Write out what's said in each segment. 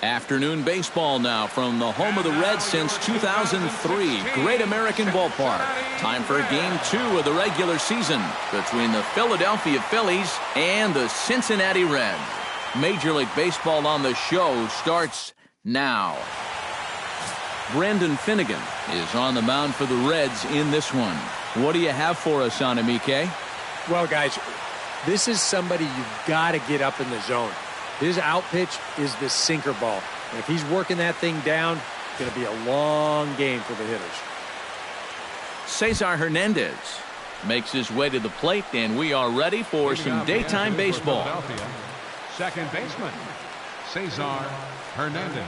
Afternoon baseball now from the home of the Reds since 2003. Great American Ballpark. Time for Game 2 of the regular season between the Philadelphia Phillies and the Cincinnati Reds. Major League Baseball on the show starts now. Brandon Finnegan is on the mound for the Reds in this one. What do you have for us on him, EK? Well, guys, this is somebody you've got to get up in the zone. His out pitch is the sinker ball. And if he's working that thing down, it's going to be a long game for the hitters. Cesar Hernandez makes his way to the plate, and we are ready for some daytime baseball. Second baseman, Cesar Hernandez.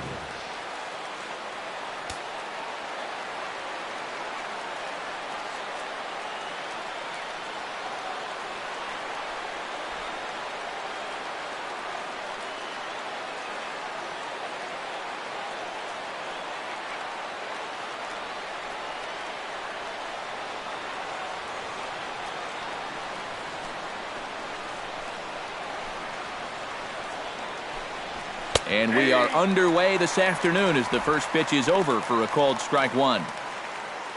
And we are underway this afternoon as the first pitch is over for a called strike one.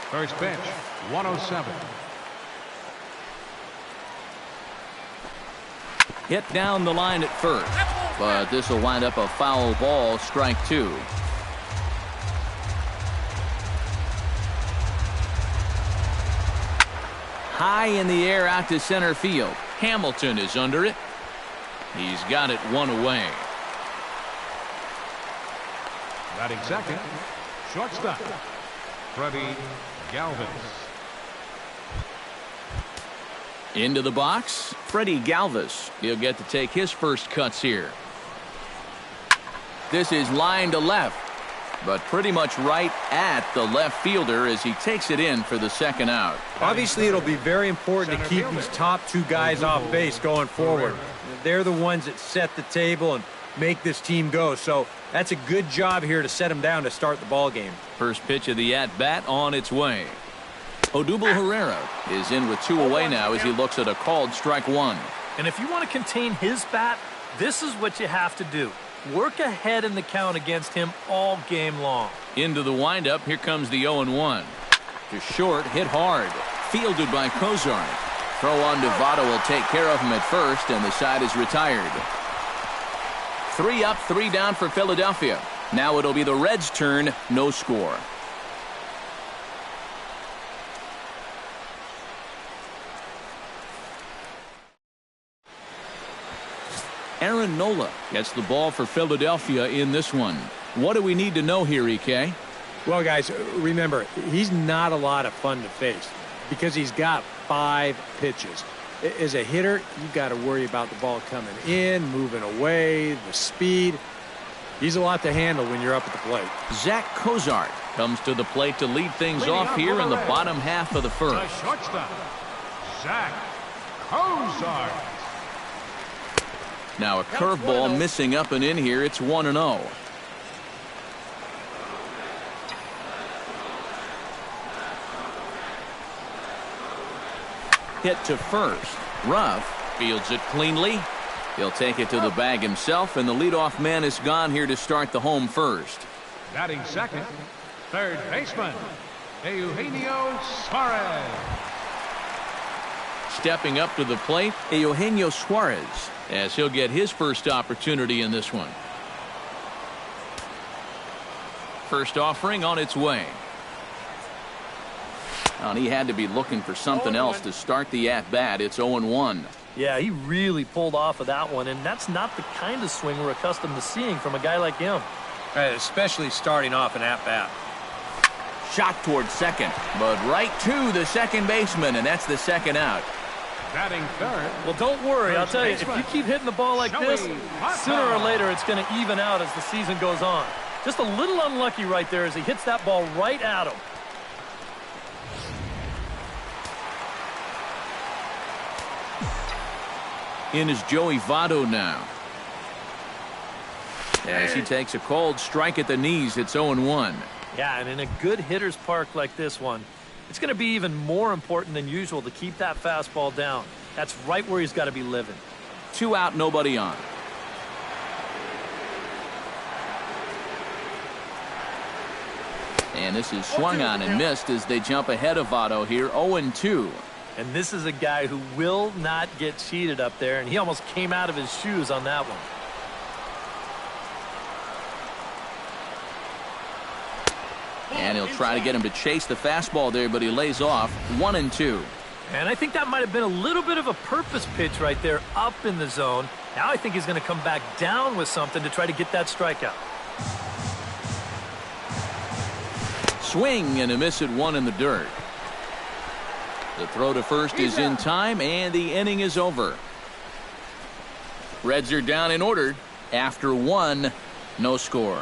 First pitch, 107. Hit down the line at first, but this will wind up a foul ball, strike two. High in the air out to center field. Hamilton is under it. He's got it one away. Batting second, shortstop, Freddie Galvis. Into the box, Freddie Galvis. He'll get to take his first cuts here. This is line to left, but pretty much right at the left fielder as he takes it in for the second out. Obviously, it'll be very important to keep these top two guys off base going forward. They're the ones that set the table and make this team go. So that's a good job here to set them down to start the ball game. First pitch of the at-bat on its way. Odubel Herrera is in with two away now as he looks at a called strike one. And if you want to contain his bat, this is what you have to do. Work ahead in the count against him all game long. Into the windup, here comes the 0-1. To short, hit hard. Fielded by Cozart. Throw on to Votto will take care of him at first, and the side is retired. 3 up, 3 down for Philadelphia. Now it'll be the Reds' turn, no score. Aaron Nola gets the ball for Philadelphia in this one. What do we need to know here, EK? Well, guys, remember, he's not a lot of fun to face because he's got 5 pitches. As a hitter, you got to worry about the ball coming in, moving away, the speed. He's a lot to handle when you're up at the plate. Zach Cozart comes to the plate to lead things off here in the bottom half of the first. The shortstop, Zach Cozart. Now a curveball missing up and in here. It's 1-0. Hit to first. Ruff fields it cleanly. He'll take it to the bag himself, and the leadoff man is gone here to start the home first. Batting second, third baseman, Eugenio Suarez. Stepping up to the plate, Eugenio Suarez, as he'll get his first opportunity in this one. First offering on its way. And he had to be looking for something else to start the at-bat. It's 0-1. Yeah, he really pulled off of that one, and that's not the kind of swing we're accustomed to seeing from a guy like him. Especially starting off an at-bat. Shot towards second, but right to the second baseman, and that's the second out. Batting third. Well, don't worry. I'll tell you, if you keep hitting the ball like this, sooner or later it's going to even out as the season goes on. Just a little unlucky right there as he hits that ball right at him. In is Joey Votto now. As he takes a cold strike at the knees, it's 0-1. Yeah, and in a good hitter's park like this one, it's going to be even more important than usual to keep that fastball down. That's right where he's got to be living. 2 out, nobody on. And this is swung on and missed as they jump ahead of Otto here, 0-2. And this is a guy who will not get cheated up there, and he almost came out of his shoes on that one. And he'll try to get him to chase the fastball there, but he lays off, 1-2. And I think that might have been a little bit of a purpose pitch right there up in the zone. Now I think he's going to come back down with something to try to get that strikeout. Swing and a miss at one in the dirt. The throw to first is in time, and the inning is over. Reds are down in order. After one, no score.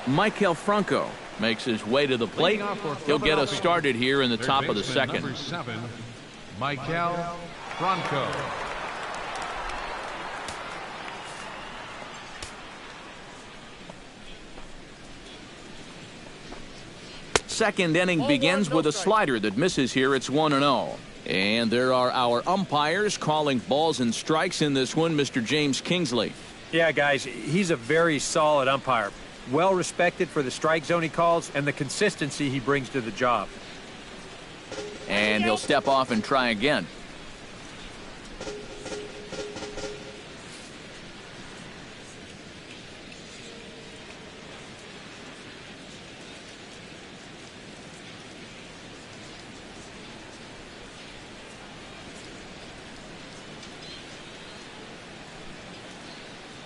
Michael Franco makes his way to the plate. He'll get us started here in the top of the second. Number 7, Michael Franco. Second inning begins with a slider that misses here. It's 1-0. And there are our umpires calling balls and strikes in this one, Mr. James Kingsley. Yeah, guys, he's a very solid umpire. Well respected for the strike zone he calls and the consistency he brings to the job. And he'll step off and try again.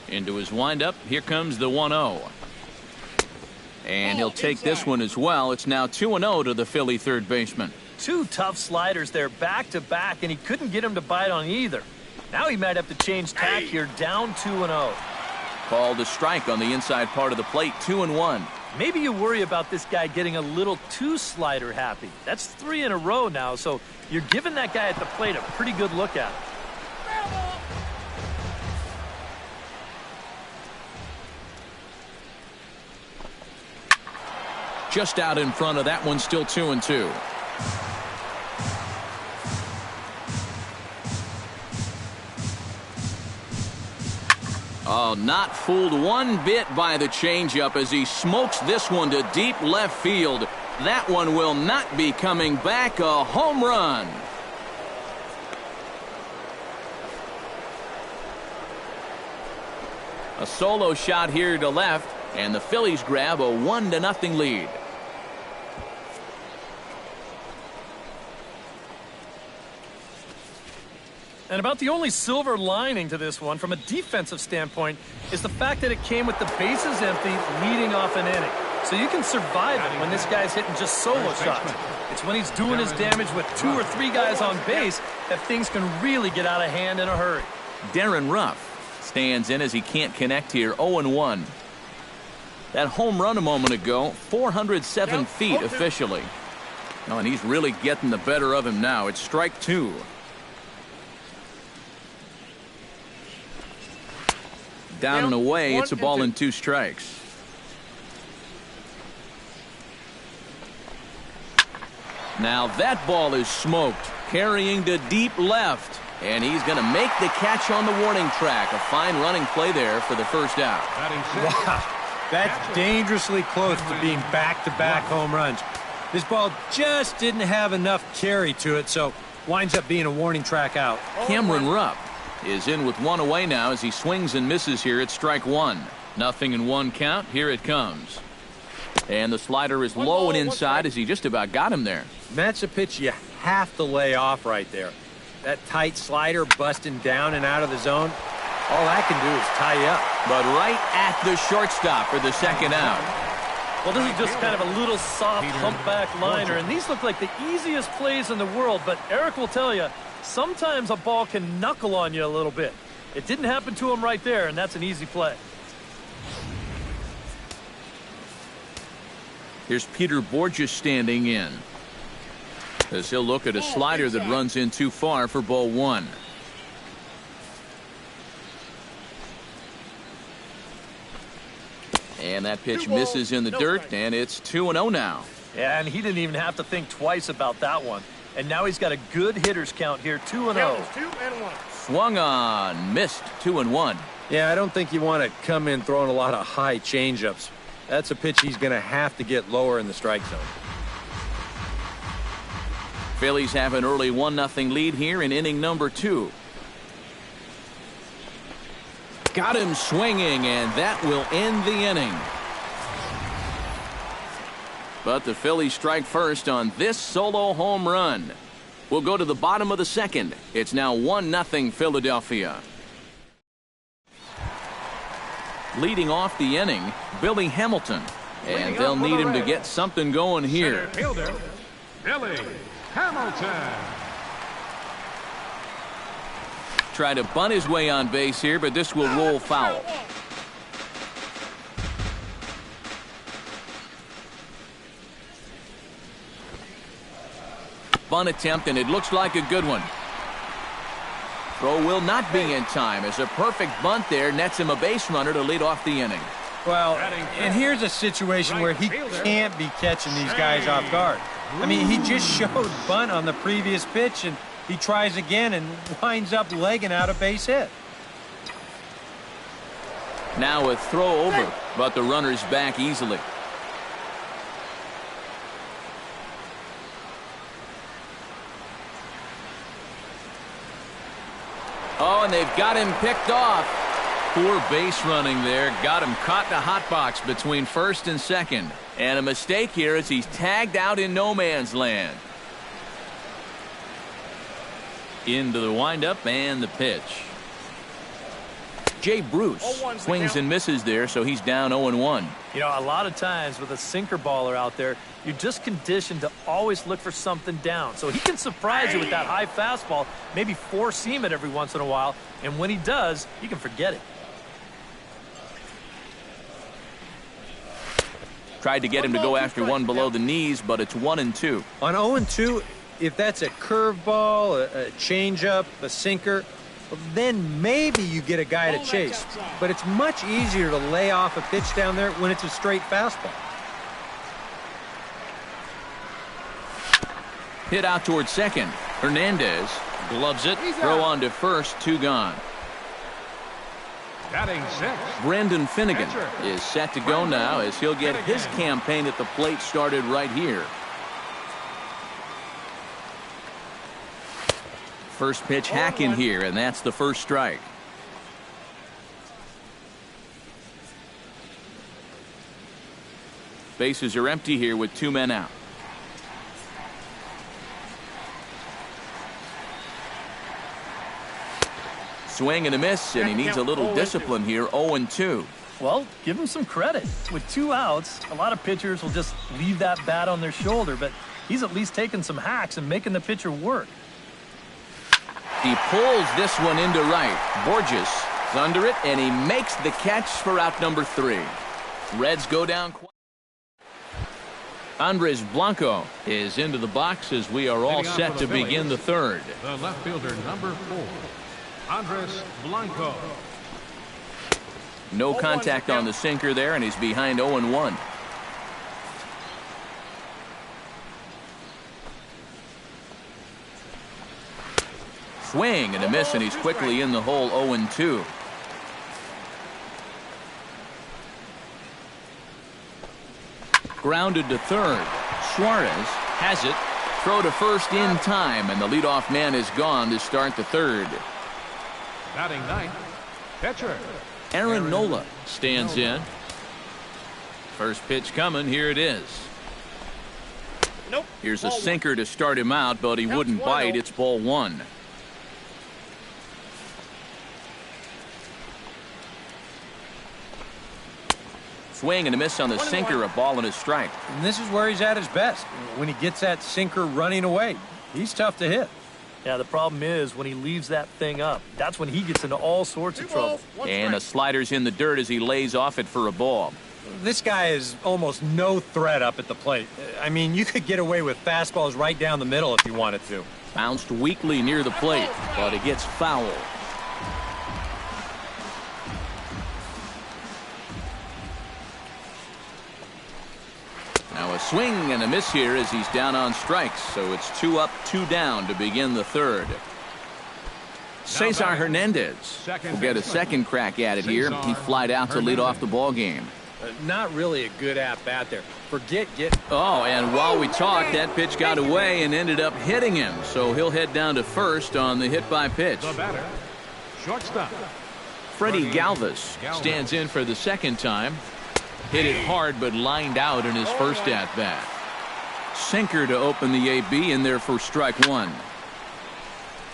Into his windup. Here comes the 1-0. And he'll take this one as well. It's now 2-0 to the Philly third baseman. Two tough sliders there back to back, and he couldn't get him to bite on either. Now he might have to change tack here, down 2-0. Called a strike on the inside part of the plate, 2-1. Maybe you worry about this guy getting a little too slider happy. That's 3 in a row now, so you're giving that guy at the plate a pretty good look at it. Just out in front of that one, still 2-2. Oh, not fooled one bit by the changeup as he smokes this one to deep left field. That one will not be coming back. A home run. A solo shot here to left, and the Phillies grab a 1-0 lead. And about the only silver lining to this one from a defensive standpoint is the fact that it came with the bases empty leading off an inning. So you can survive it when this guy's hitting just solo shots. It's when he's doing his damage with 2 or 3 guys on base that things can really get out of hand in a hurry. Darren Ruff stands in as he can't connect here, 0-1. That home run a moment ago, 407 feet officially. Oh, and he's really getting the better of him now. It's strike 2. Down and away, it's a ball and 2 strikes. Now that ball is smoked, carrying to deep left. And he's going to make the catch on the warning track. A fine running play there for the first out. Wow, that's dangerously close to being back-to-back home runs. This ball just didn't have enough carry to it, so winds up being a warning track out. Cameron Rupp is in with 1 away now as he swings and misses here at strike 1. 0-1 count. Here it comes. And the slider is low and inside as he just about got him there. That's a pitch you have to lay off right there. That tight slider busting down and out of the zone, all that can do is tie you up. But right at the shortstop for the second out. Well, this is just kind of a little soft humpback liner, and these look like the easiest plays in the world, but Eric will tell you, sometimes a ball can knuckle on you a little bit. It didn't happen to him right there, and that's an easy play. Here's Peter Borges standing in, as he'll look at a slider that runs in too far for ball 1. And that pitch misses in the dirt, and it's 2-0 now. Yeah, and he didn't even have to think twice about that one. And now he's got a good hitters count here, 2-0. 2-1. Swung on, missed, 2-1. Yeah, I don't think you want to come in throwing a lot of high changeups. That's a pitch he's going to have to get lower in the strike zone. Phillies have an early 1-0 lead here in inning number 2. Got him swinging, and that will end the inning. But the Phillies strike first on this solo home run. We'll go to the bottom of the second. It's now 1-0 Philadelphia. Leading off the inning, Billy Hamilton. And they'll need him to get something going here. Center fielder, Billy Hamilton. Try to bunt his way on base here, but this will roll foul. Bunt attempt, and it looks like a good one. Throw will not be in time as a perfect bunt there nets him a base runner to lead off the inning. Well, and here's a situation where he can't be catching these guys off guard. I mean, he just showed bunt on the previous pitch, and he tries again and winds up legging out a base hit. Now a throw over, but the runner's back easily. Oh, and they've got him picked off. Poor base running there. Got him caught in a hot box between first and second. And a mistake here as he's tagged out in no man's land. Into the windup and the pitch. Jay Bruce swings and misses there, so he's down 0-1. You know, a lot of times with a sinker baller out there, you're just conditioned to always look for something down. So he can surprise you with that high fastball, maybe four-seam it every once in a while, and when he does, you can forget it. Tried to get him to go after one below the knees, but it's 1-2. On 0-2, if that's a curveball, a changeup, a sinker, well, then maybe you get a guy to chase. But it's much easier to lay off a pitch down there when it's a straight fastball. Hit out towards second. Hernandez gloves it. Throw on to first. 2 gone. Batting 6th. Brendan Finnegan is set to go now as he'll get his campaign at the plate started right here. First pitch hack in here, and that's the first strike. Bases are empty here with 2 men out. Swing and a miss, and he needs a little discipline here. 0-2. Well, give him some credit. With 2 outs, a lot of pitchers will just leave that bat on their shoulder, but he's at least taking some hacks and making the pitcher work. He pulls this one into right. Borges is under it, and he makes the catch for out number 3. Reds go down. Andres Blanco is into the box as we are all set to begin the third. The left fielder, number 4, Andres Blanco. No contact on the sinker there, and he's behind 0-1. Swing and a miss, and he's quickly in the hole. 0-2. Grounded to third. Suarez has it. Throw to first in time, and the leadoff man is gone to start the third. Batting 9th, pitcher Aaron Nola stands in. First pitch coming. Here it is. Here's a sinker to start him out, but he wouldn't bite. It's ball 1. Swing and a miss on the sinker, a ball and a strike. And this is where he's at his best. When he gets that sinker running away, he's tough to hit. Yeah, the problem is when he leaves that thing up, that's when he gets into all sorts of trouble. And a slider's in the dirt as he lays off it for a ball. This guy is almost no threat up at the plate. I mean, you could get away with fastballs right down the middle if you wanted to. Bounced weakly near the plate, but it gets foul. Now a swing and a miss here as he's down on strikes, so it's 2 up, 2 down to begin the third. Cesar Hernandez will get a second crack at it here. He flied out to lead off the ball game. Not really a good at-bat there. Forget get. Oh, and while we talked, that pitch got away and ended up hitting him. So he'll head down to first on the hit by pitch. The batter, shortstop. Freddie Galvis stands in for the second time. Hit it hard, but lined out in his first at-bat. Sinker to open the AB in there for strike one.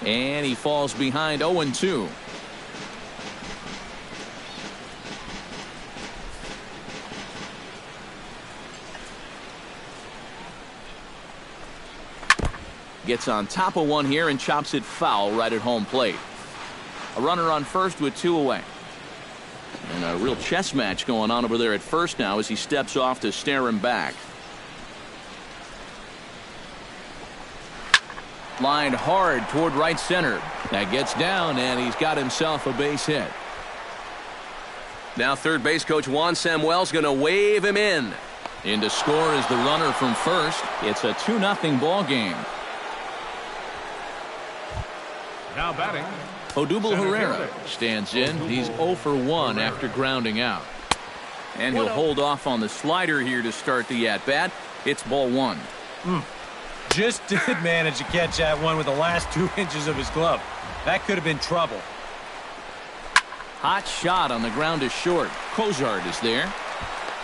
And he falls behind 0-2. Gets on top of one here and chops it foul right at home plate. A runner on first with 2 away. And a real chess match going on over there at first now as he steps off to stare him back. Lined hard toward right center. That gets down, and he's got himself a base hit. Now third base coach Juan Samuel's going to wave him in. In to score is the runner from first. It's a 2-0 ball game. Now batting, Odubel Herrera stands in. He's 0 for 1 after grounding out. And he'll hold off on the slider here to start the at-bat. It's ball one. Just did manage to catch that one with the last 2 inches of his glove. That could have been trouble. Hot shot on the ground to short. Cozart is there.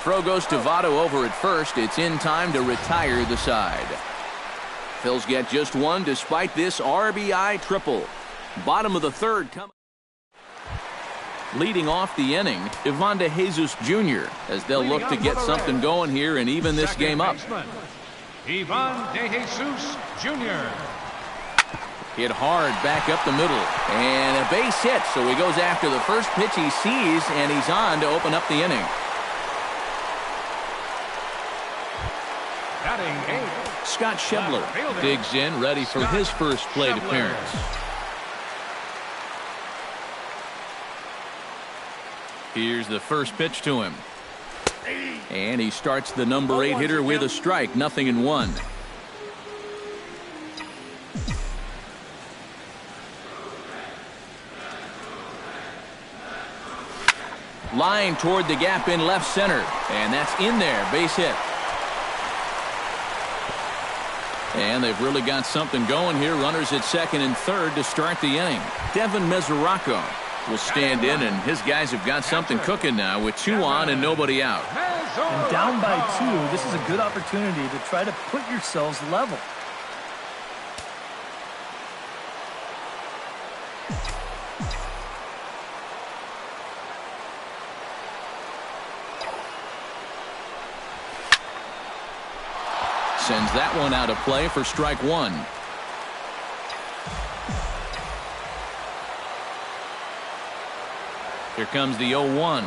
Throw goes to Votto over at first. It's in time to retire the side. Phil's get just one despite this RBI triple. Bottom of the third. Leading off the inning, Ivan De Jesus Jr. as they'll look to get something going here and even this game up. Ivan De Jesus Jr. Hit hard back up the middle. And a base hit, so he goes after the first pitch he sees, and he's on to open up the inning. Batting eighth, Scott Schebler digs in, ready for his first plate appearance. Here's the first pitch to him. And he starts the number 8 hitter with a strike, 0-1. Line toward the gap in left center. And that's in there, base hit. And they've really got something going here. Runners at second and third to start the inning. Devin Mesoraco will stand in, and his guys have got something cooking now with 2 on and nobody out. And down by 2, this is a good opportunity to try to put yourselves level. Sends that one out of play for strike one. Here comes the 0-1.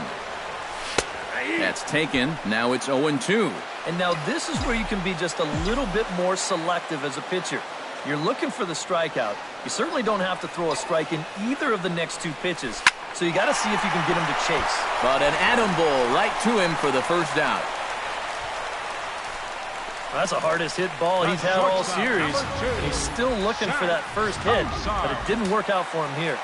That's taken. Now it's 0-2. And now this is where you can be just a little bit more selective as a pitcher. You're looking for the strikeout. You certainly don't have to throw a strike in either of the next 2 pitches. So you got to see if you can get him to chase. But an atom ball right to him for the first out. That's the hardest hit ball he's had all series. And he's still looking for that first hit, but it didn't work out for him here.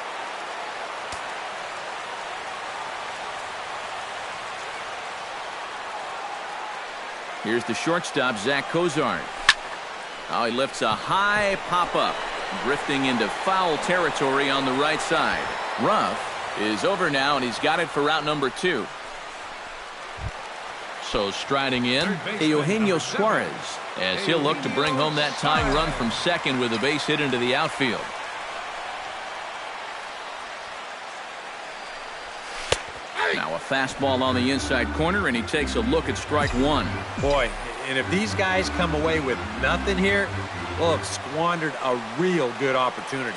Here's the shortstop, Zach Cozart. Oh, he lifts a high pop-up, drifting into foul territory on the right side. Ruff is over now, and he's got it for out number 2. So striding in, Eugenio Suarez, as he'll look to bring home that tying run from second with a base hit into the outfield. Now a fastball on the inside corner, and he takes a look at strike one. Boy, and if these guys come away with nothing here, they'll have squandered a real good opportunity.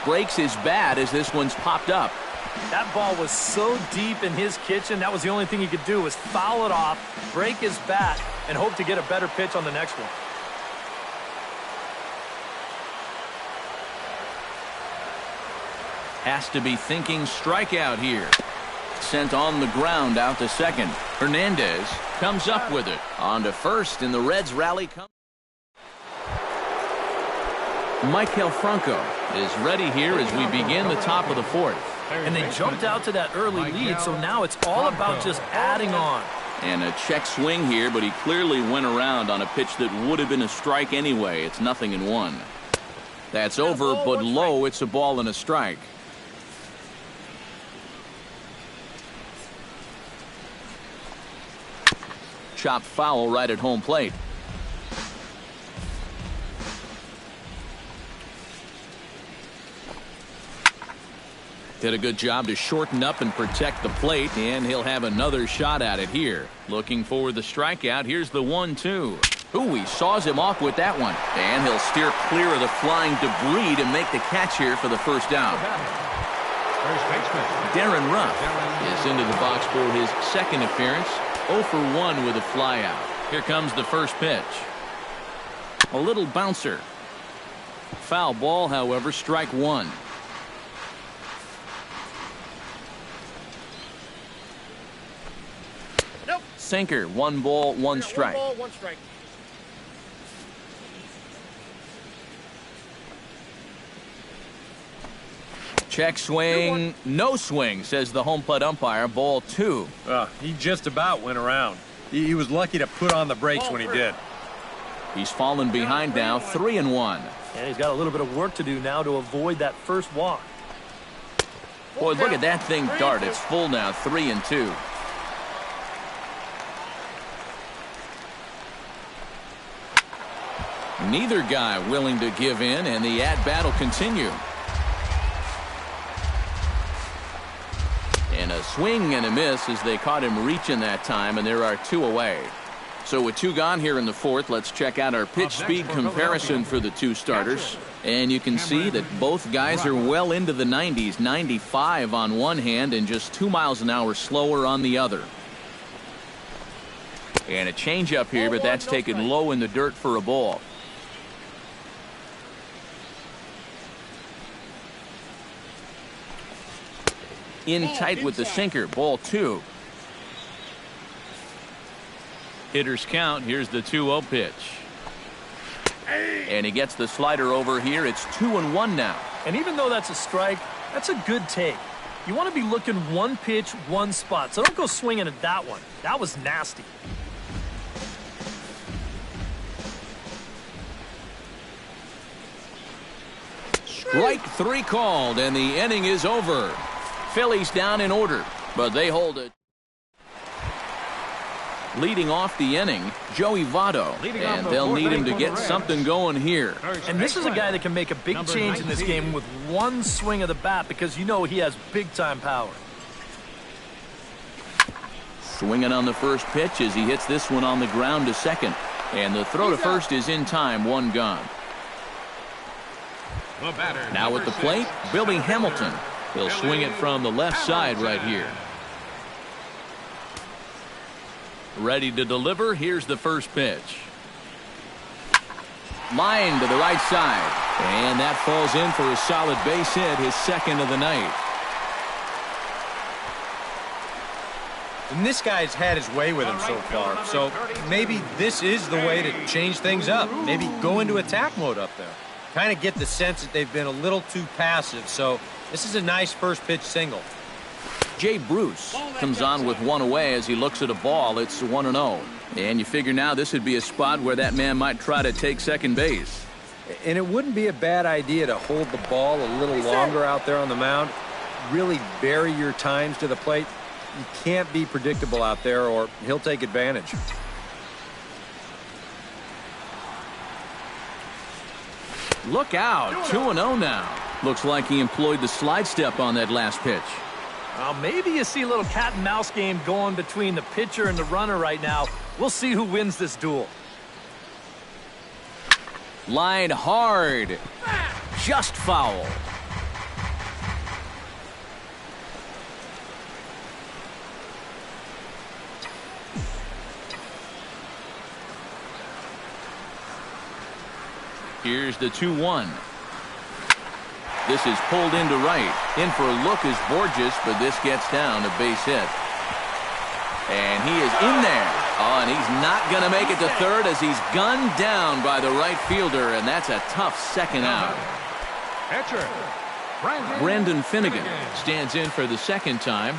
Breaks his bat as this one's popped up. That ball was so deep in his kitchen, that was the only thing he could do was foul it off, break his bat, and hope to get a better pitch on the next one. Has to be thinking strikeout here. Sent on the ground out to second. Hernandez comes up with it. On to first, and the Reds rally comes. Michael Franco is ready here as we begin the top of the fourth. And they jumped out to that early lead, so now it's all about just adding on. And a check swing here, but he clearly went around on a pitch that would have been a strike anyway. It's 0-1. That's over, but low. It's a ball and a strike. Chopped foul right at home plate. Did a good job to shorten up and protect the plate, and he'll have another shot at it here. Looking for the strikeout. Here's the 1-2. Ooh, he saws him off with that one. And he'll steer clear of the flying debris to make the catch here for the first down. Darren Ruff is into the box for his second appearance. 0 for 1 with a flyout. Here comes the first pitch. A little bouncer. Foul ball, however, strike one. Sinker, 1 ball, 1 strike. 1 ball, 1 strike. Check swing, no swing, says the home plate umpire. Ball 2. He just about went around. He was lucky to put on the brakes when he did. He's fallen behind now, 3-1. And he's got a little bit of work to do now to avoid that first walk. Boy, look at that thing dart. It's full now, 3-2. Neither guy willing to give in, and the at-bat will continue. And a swing and a miss as they caught him reaching that time, and there are 2 away. So with 2 gone here in the fourth, let's check out our pitch speed comparison for the 2 starters. And you can see that both guys are well into the 90s, 95 on one hand and just 2 miles an hour slower on the other. And a changeup here, but that's taken low in the dirt for a ball. In tight with the sinker, ball 2. Hitters count. Here's the 2-0 pitch. And he gets the slider over here. It's 2-1 now. And even though that's a strike, that's a good take. You want to be looking 1 pitch, 1 spot. So don't go swinging at that one. That was nasty. Strike 3 called, and the inning is over. Phillies down in order, but they hold it. Leading off the inning, Joey Votto, and they'll need him to get something going here. And this is a guy that can make a big change in this game with 1 swing of the bat, because you know he has big-time power. Swinging on the first pitch as he hits this one on the ground to second. And the throw to first is in time, 1 gone. Now at the plate, Billy Hamilton. He'll swing it from the left side right here. Ready to deliver. Here's the first pitch. Line to the right side. And that falls in for a solid base hit, his second of the night. And this guy's had his way with him so far. So maybe this is the way to change things up. Maybe go into attack mode up there. Kind of get the sense that they've been a little too passive. So this is a nice first pitch single. Jay Bruce comes on with 1 away as he looks at a ball. It's 1-0. And you figure now this would be a spot where that man might try to take second base. And it wouldn't be a bad idea to hold the ball a little longer out there on the mound. Really vary your times to the plate. You can't be predictable out there or he'll take advantage. Look out, 2-0 now. Looks like he employed the slide step on that last pitch. Well, maybe you see a little cat and mouse game going between the pitcher and the runner right now. We'll see who wins this duel. Line hard. Just foul. Here's the 2-1. This is pulled into right. In for a look is Borges, but this gets down a base hit. And he is in there. Oh, and he's not going to make it to third as he's gunned down by the right fielder, and that's a tough second out. Catcher, Brendan Finnegan stands in for the second time.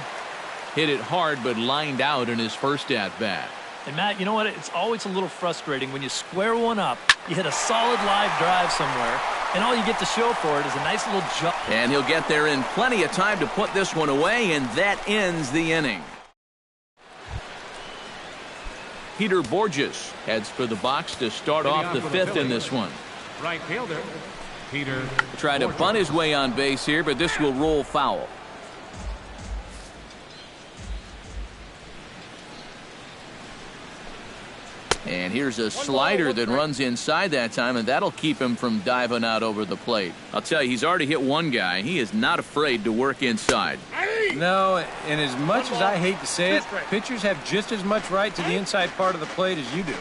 Hit it hard, but lined out in his first at-bat. And, Matt, you know what? It's always a little frustrating when you square one up, you hit a solid live drive somewhere, and all you get to show for it is a nice little jump. And he'll get there in plenty of time to put this one away, and that ends the inning. Peter Borges heads for the box to start off the fifth in this one. right fielder, Peter. Trying to bunt his way on base here, but this will roll foul. And here's a slider that runs inside that time, and that'll keep him from diving out over the plate. I'll tell you, he's already hit one guy. He is not afraid to work inside. No, and as much as I hate to say it, pitchers have just as much right to the inside part of the plate as you do.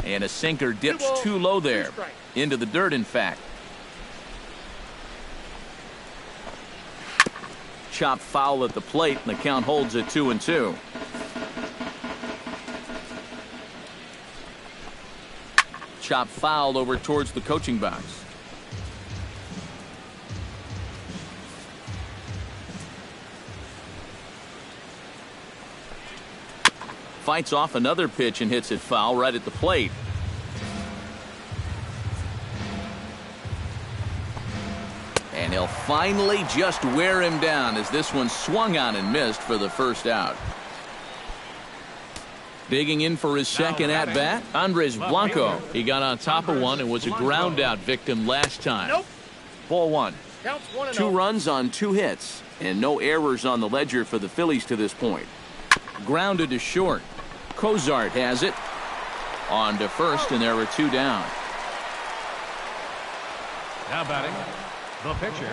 And a sinker dips too low there. Into the dirt, in fact. Chopped foul at the plate, and the count holds at 2-2. Chopped foul over towards the coaching box. Fights off another pitch and hits it foul right at the plate. And he'll finally just wear him down as this one swung on and missed for the first out. Digging in for his second at-bat, Andres Blanco. He got on top of one and was a ground-out victim last time. Ball one. 2 runs on 2 hits, and no errors on the ledger for the Phillies to this point. Grounded to short. Cozart has it. On to first, and there were 2 down. Now batting, the pitcher,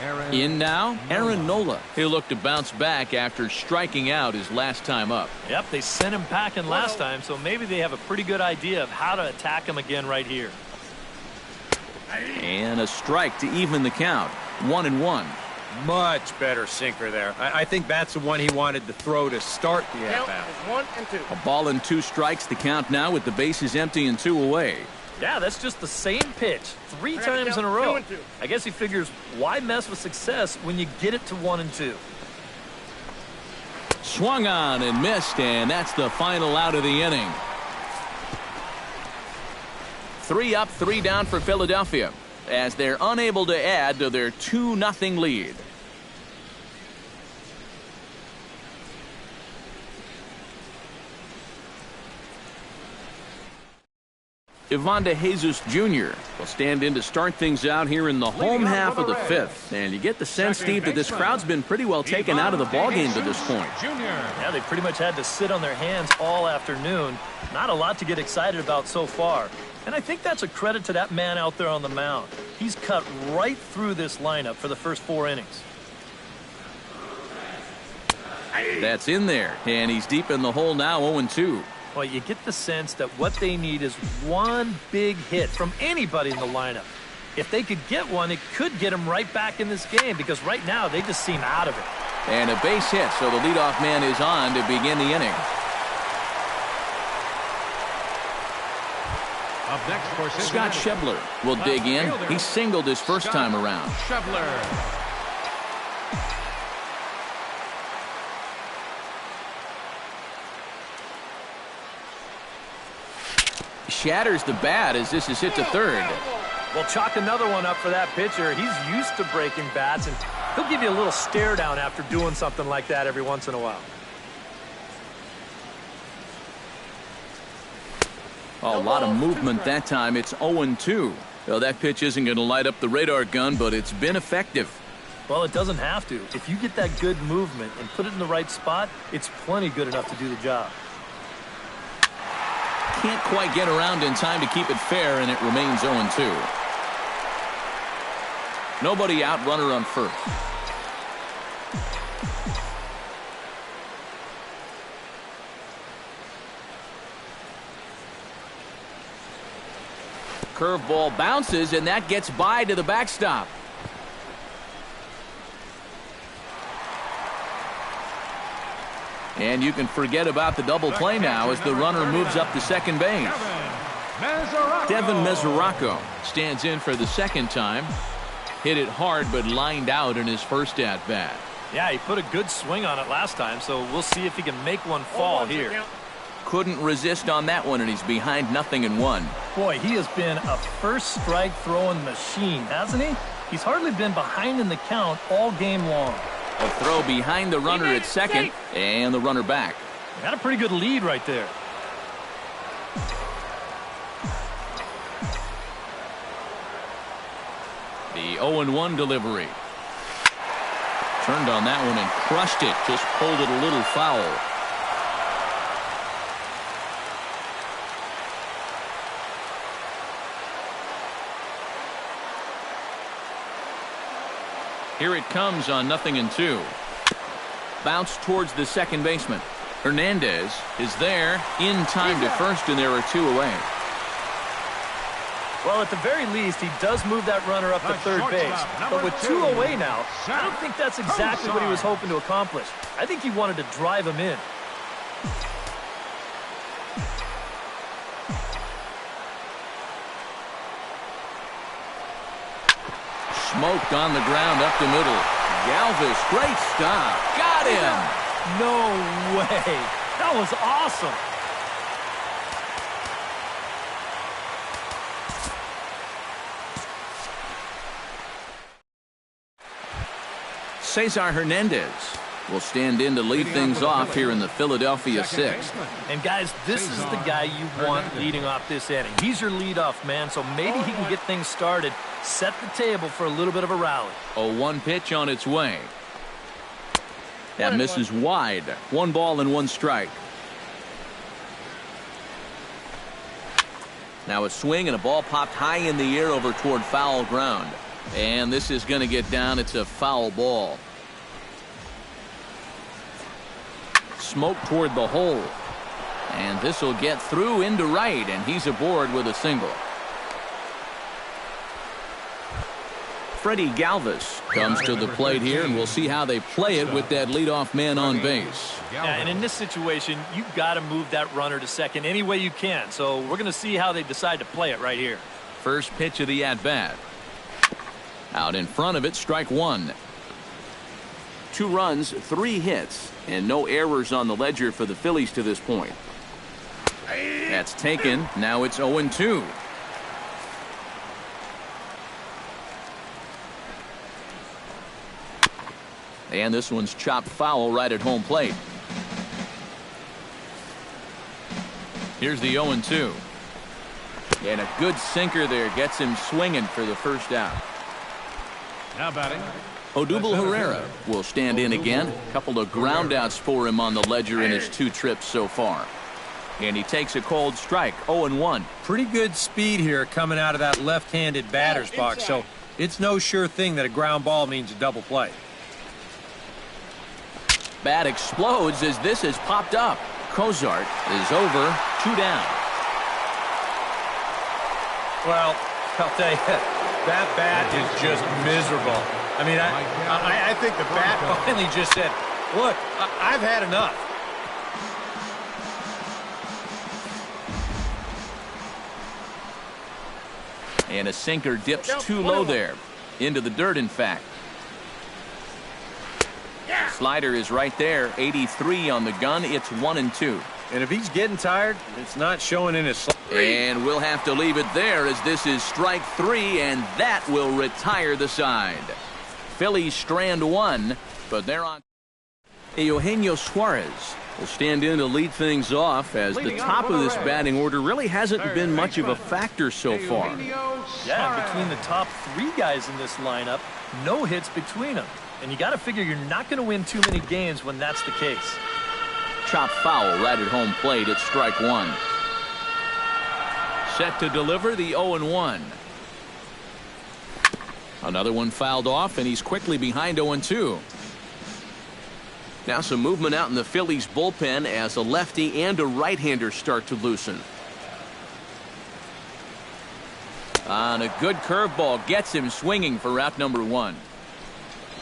Aaron. In now, Aaron Nola. He'll look to bounce back after striking out his last time up. Yep, they sent him packing last time, so maybe they have a pretty good idea of how to attack him again right here. And a strike to even the count. 1-1. Much better sinker there. I think that's the one he wanted to throw to start the at-bat. 1 and 2. A ball and 2 strikes, the count now with the bases empty and 2 away. Yeah, that's just the same pitch 3 times in a row. 2-2. I guess he figures, why mess with success when you get it to 1 and 2? Swung on and missed, and that's the final out of the inning. 3 up, 3 down for Philadelphia, as they're unable to add to their 2-0 lead. Ivan De Jesus Jr. will stand in to start things out here in the home half of the 5th. And you get the sense, Steve, that this crowd's been pretty well taken out of the ballgame to this point. Yeah, they pretty much had to sit on their hands all afternoon. Not a lot to get excited about so far. And I think that's a credit to that man out there on the mound. He's cut right through this lineup for the first 4 innings. That's in there, and he's deep in the hole now, 0-2. Well, you get the sense that what they need is one big hit from anybody in the lineup. If they could get one, it could get them right back in this game, because right now they just seem out of it. And a base hit, so the leadoff man is on to begin the inning. Up next for Scott Schebler will dig in. He singled his first time around. Schebler. Shatters the bat as this is hit to third. Well, chalk another one up for that pitcher. He's used to breaking bats, and he'll give you a little stare down after doing something like that every once in a while. A lot of movement that time. It's 0-2. Well, that pitch isn't going to light up the radar gun, but it's been effective. Well, it doesn't have to. If you get that good movement and put it in the right spot, it's plenty good enough to do the job. Can't quite get around in time to keep it fair, and it remains 0-2. Nobody out, runner on first. Curveball bounces, and that gets by to the backstop. And you can forget about the double play now as the runner moves up to second base. Devin Mesoraco stands in for the second time. Hit it hard but lined out in his first at-bat. Yeah, he put a good swing on it last time, so we'll see if he can make one fall here. Couldn't resist on that one, and he's behind 0-1. Boy, he has been a first strike throwing machine, hasn't he? He's hardly been behind in the count all game long. A throw behind the runner at second, and the runner back. Got a pretty good lead right there. The 0-1 delivery. Turned on that one and crushed it. Just pulled it a little foul. Here it comes on 0-2. Bounce towards the second baseman. Hernandez is there in time to first, and there are two away. Well, at the very least, he does move that runner up to third base. But with two away now, I don't think that's exactly what he was hoping to accomplish. I think he wanted to drive him in. Smoked on the ground up the middle. Galvis, great stop. Got him. No way. That was awesome. Cesar Hernandez will stand in to lead things off here in the Philadelphia sixth. And guys, this is the guy you want leading off this inning. He's your leadoff man, so maybe he can get things started, set the table for a little bit of a rally. A 1 pitch on its way. That misses wide. 1 ball and 1 strike. Now a swing and a ball popped high in the air over toward foul ground. And this is going to get down. It's a foul ball. Smoke toward the hole. And this will get through into right, and he's aboard with a single. Freddie Galvis comes to the plate here, and we'll see how they play it with that leadoff man on base. Yeah, and in this situation, you've got to move that runner to second any way you can. So we're going to see how they decide to play it right here. First pitch of the at-bat. Out in front of it, strike 1. 2 runs, 3 hits, and no errors on the ledger for the Phillies to this point. That's taken. Now it's 0-2. And this one's chopped foul right at home plate. Here's the 0-2. And a good sinker there gets him swinging for the first out. Now batting, Odubel Herrera will stand in again. A couple of groundouts for him on the ledger in his 2 trips so far. And he takes a cold strike, 0-1. Pretty good speed here coming out of that left-handed batter's box, so it's no sure thing that a ground ball means a double play. Bat explodes as this has popped up. Cozart is over, 2 down. Well, I'll tell you, that bat is just miserable. I mean, I think the bat finally just said, look, I've had enough. And a sinker dips too low there. Into the dirt, in fact. Slider is right there, 83 on the gun. It's 1-2. And if he's getting tired, it's not showing in his... And we'll have to leave it there as this is strike 3, and that will retire the side. Phillies strand 1, but they're on. Eugenio Suarez will stand in to lead things off as the top of this batting order really hasn't been much of a factor so far. Yeah, between the top 3 guys in this lineup, no hits between them. And you got to figure you're not going to win too many games when that's the case. Chop foul right at home plate at strike 1. Set to deliver the 0-1. Another one fouled off, and he's quickly behind 0-2. Now some movement out in the Phillies bullpen as a lefty and a right-hander start to loosen. On a good curveball gets him swinging for out number 1.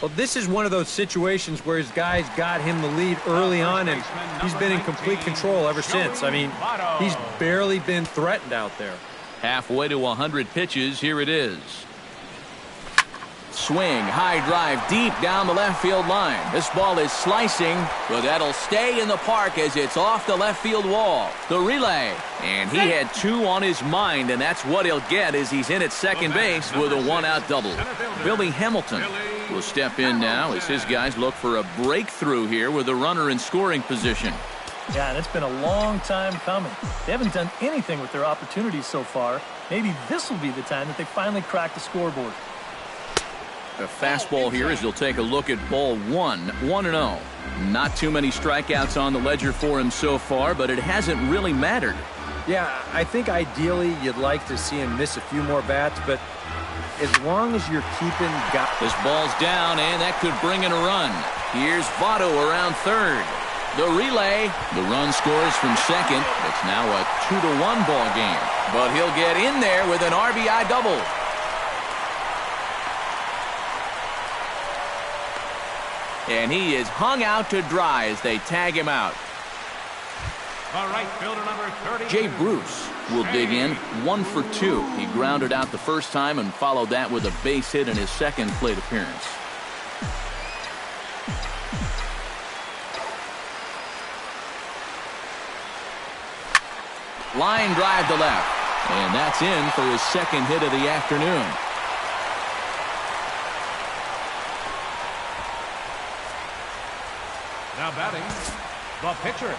Well, this is one of those situations where his guys got him the lead early on, and he's been in complete control ever since. I mean, he's barely been threatened out there. Halfway to 100 pitches, here it is. Swing, high drive, deep down the left field line. This ball is slicing, but that'll stay in the park as it's off the left field wall. The relay, and he had 2 on his mind, and that's what he'll get as he's in at second base with a 1-out double. Billy Hamilton will step in now as his guys look for a breakthrough here with a runner in scoring position. Yeah, and it's been a long time coming. They haven't done anything with their opportunities so far. Maybe this will be the time that they finally crack the scoreboard. A fastball here as he'll take a look at ball 1, 1-0. Not too many strikeouts on the ledger for him so far, but it hasn't really mattered. Yeah, I think ideally you'd like to see him miss a few more bats, but as long as you're keeping... This ball's down, and that could bring in a run. Here's Votto around third. The relay. The run scores from second. It's now a 2-1 ball game. But he'll get in there with an RBI double. And he is hung out to dry as they tag him out. All right, fielder number 30. Jay Bruce will dig in 1 for 2. He grounded out the first time and followed that with a base hit in his second plate appearance. Line drive to left. And that's in for his second hit of the afternoon. Now batting, the pitcher,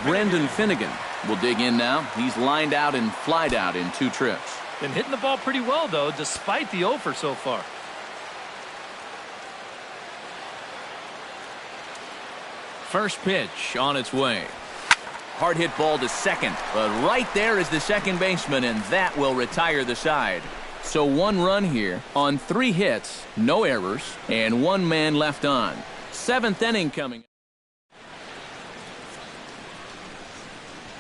Brendan Finnegan will dig in now. He's lined out and flied out in 2 trips. Been hitting the ball pretty well, though, despite the offer so far. First pitch on its way. Hard hit ball to second, but right there is the second baseman, and that will retire the side. So 1 run here on 3 hits, no errors, and 1 man left on. 7th inning coming.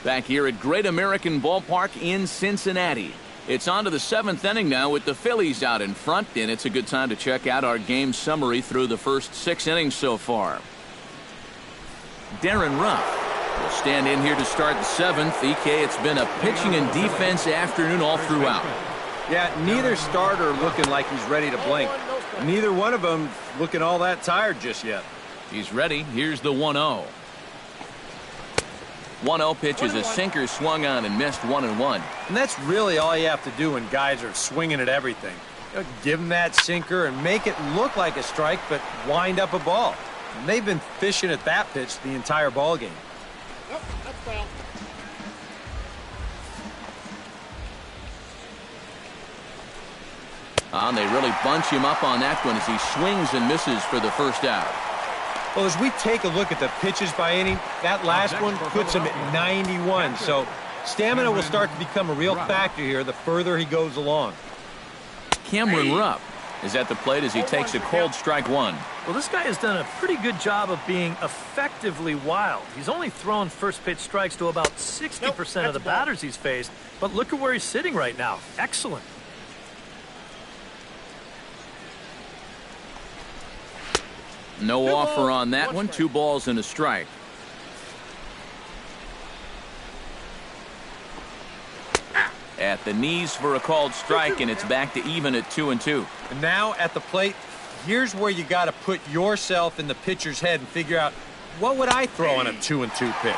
Back here at Great American Ballpark in Cincinnati. It's on to the 7th inning now with the Phillies out in front, and it's a good time to check out our game summary through the first 6 innings so far. Darren Ruff will stand in here to start the 7th. EK, it's been a pitching and defense afternoon all throughout. Yeah, neither starter looking like he's ready to blink. Neither one of them looking all that tired just yet. He's ready. Here's the 1-0. 1-0 pitch is a sinker swung on and missed 1-1. And that's really all you have to do when guys are swinging at everything. Give them that sinker and make it look like a strike, but wind up a ball. And they've been fishing at that pitch the entire ball game. Nope, that's foul. And they really bunch him up on that one as he swings and misses for the first out. Well, as we take a look at the pitches by inning, that last one puts him at 91. So stamina will start to become a real factor here the further he goes along. Cameron Rupp is at the plate as he takes a cold strike 1. Well, this guy has done a pretty good job of being effectively wild. He's only thrown first pitch strikes to about 60% of the batters he's faced. But look at where he's sitting right now. Excellent. No offer on that one. 2 balls and a strike. At the knees for a called strike, and it's back to even at 2-2. And now at the plate, here's where you got to put yourself in the pitcher's head and figure out, what would I throw on a 2-2 pitch?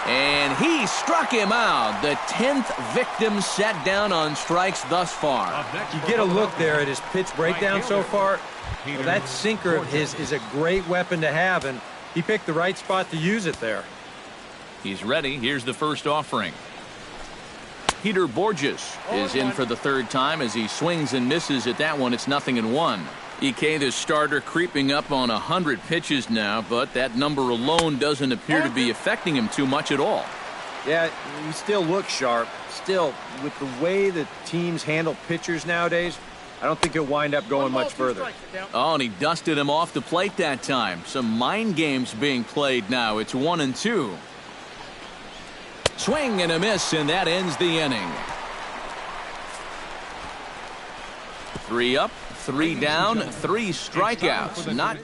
And he struck him out. The 10th victim set down on strikes thus far. You get a look there at his pitch breakdown so far. Well, that sinker of his is a great weapon to have, and he picked the right spot to use it there. He's ready. Here's the first offering. Peter Borges is in for the 3rd time as he swings and misses at that one. It's 0-1. EK, the starter, creeping up on 100 pitches now, but that number alone doesn't appear to be affecting him too much at all. Yeah, he still looks sharp. Still, with the way that teams handle pitchers nowadays, I don't think he'll wind up going much further. Oh, and he dusted him off the plate that time. Some mind games being played now. It's 1-2. Swing and a miss, and that ends the inning. 3 up, 3 down, 3 strikeouts. Not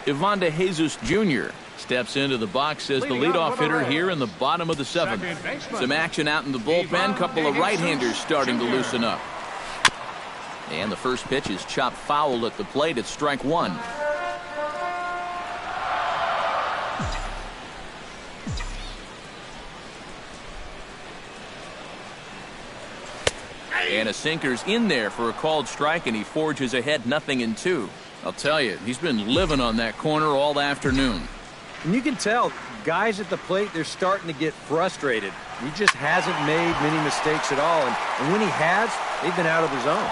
Ivan De Jesus Jr. steps into the box as the leadoff hitter here in the bottom of the 7th. Some action out in the bullpen. Couple of right-handers starting to loosen up. And the first pitch is chopped foul at the plate. It's strike 1. And a sinker's in there for a called strike, and he forges ahead 0-2. I'll tell you, he's been living on that corner all afternoon. And you can tell, guys at the plate, they're starting to get frustrated. He just hasn't made many mistakes at all, and when he has, they've been out of the zone.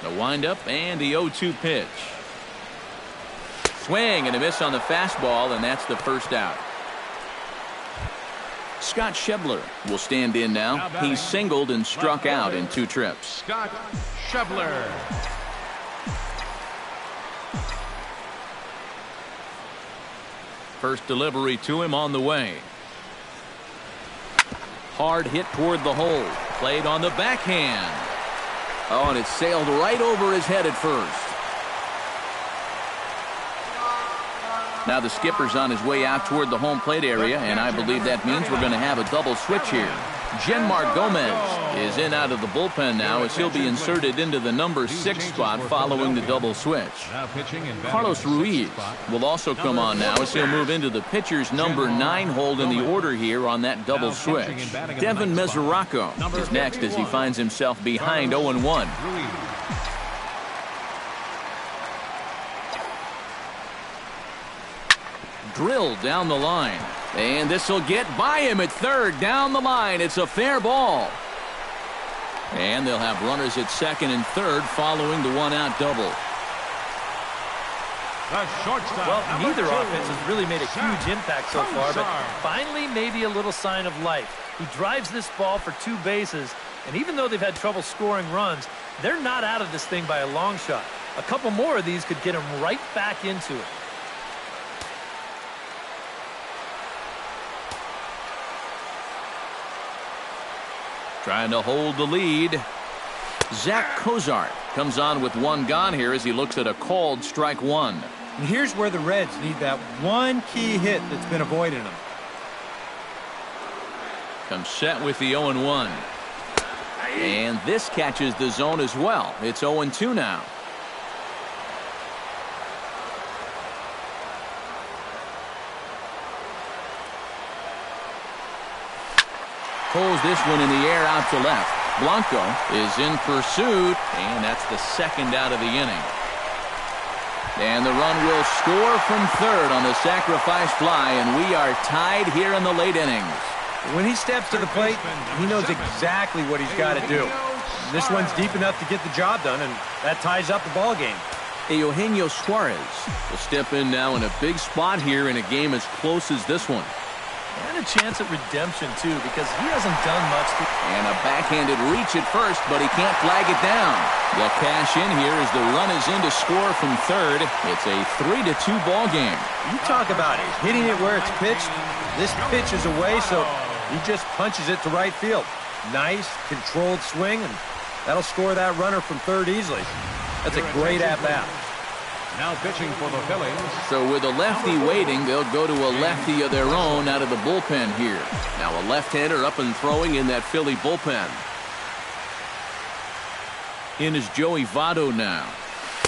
The windup and the 0-2 pitch. Swing and a miss on the fastball, and that's the first out. Scott Schebler will stand in now. He's singled and struck out in 2 trips. Scott Schebler. First delivery to him on the way. Hard hit toward the hole. Played on the backhand. Oh, and it sailed right over his head at first. Now the skipper's on his way out toward the home plate area, and I believe that means we're going to have a double switch here. Genmar Gomez is in out of the bullpen now as he'll be inserted into the number 6 spot following the double switch. Carlos Ruiz will also come on now as he'll move into the pitcher's number 9 hold in the order here on that double switch. Devin Mesoraco is next as he finds himself behind 0-1. Drilled down the line, and this will get by him at third. Down the line, it's a fair ball, and they'll have runners at second and third following the 1-out double. Well, neither offense has really made a huge impact so far, but finally maybe a little sign of life. He drives this ball for 2 bases, and even though they've had trouble scoring runs, they're not out of this thing by a long shot. A couple more of these could get him right back into it. Trying to hold the lead. Zach Cozart comes on with 1 gone here as he looks at a called strike 1. And here's where the Reds need that one key hit that's been avoiding them. Comes set with the 0-1. And this catches the zone as well. It's 0-2 now. Pulls this one in the air out to left. Blanco is in pursuit, and that's the 2nd out of the inning. And the run will score from third on the sacrifice fly, and we are tied here in the late innings. When he steps to the plate, he knows exactly what he's got to do. This one's deep enough to get the job done, and that ties up the ball game. Eugenio Suarez will step in now in a big spot here in a game as close as this one. And a chance at redemption, too, because he hasn't done much. And a backhanded reach at first, but he can't flag it down. They'll cash in here as the run is in to score from third. It's a 3-2 ball game. You talk about it. Hitting it where it's pitched. This pitch is away, so he just punches it to right field. Nice, controlled swing, and that'll score that runner from third easily. That's a great at-bat. Now pitching for the Phillies. So with a lefty waiting, they'll go to a lefty of their own out of the bullpen here. Now a left-hander up and throwing in that Philly bullpen. In is Joey Votto now,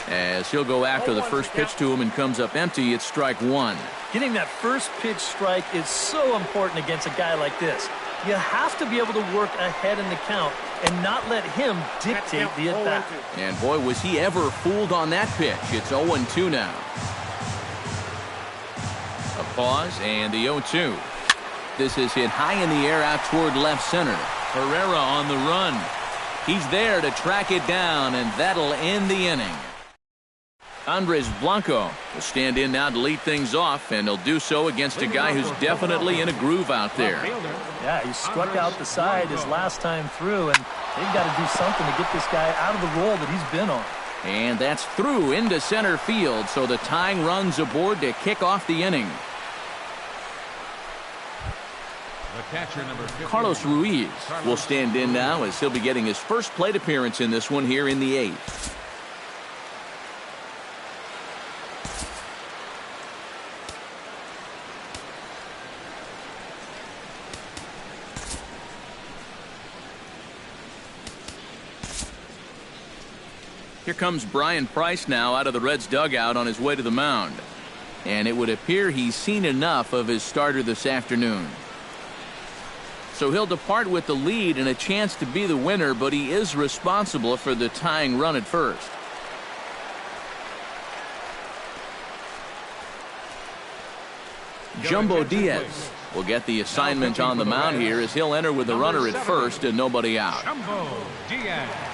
as he'll go after the first pitch to him and comes up empty. It's strike 1. Getting that first pitch strike is so important against a guy like this. You have to be able to work ahead in the count and not let him dictate the at-bat. And boy, was he ever fooled on that pitch. It's 0-2 now. A pause and the 0-2. This is hit high in the air out toward left center. Herrera on the run. He's there to track it down, and that'll end the inning. Andres Blanco will stand in now to lead things off, and he'll do so against a guy who's definitely in a groove out there. Yeah, he struck out the side his last time through, and they've got to do something to get this guy out of the role that he's been on. And that's through into center field, so the tying run's aboard to kick off the inning. The catcher, number 15. Carlos Ruiz will stand in now as he'll be getting his first plate appearance in this one here in the 8th. Here comes Brian Price now out of the Reds dugout on his way to the mound. And it would appear he's seen enough of his starter this afternoon. So he'll depart with the lead and a chance to be the winner, but he is responsible for the tying run at first. Jumbo Diaz will get the assignment on the mound here as he'll enter with a runner at first and nobody out. Jumbo Diaz.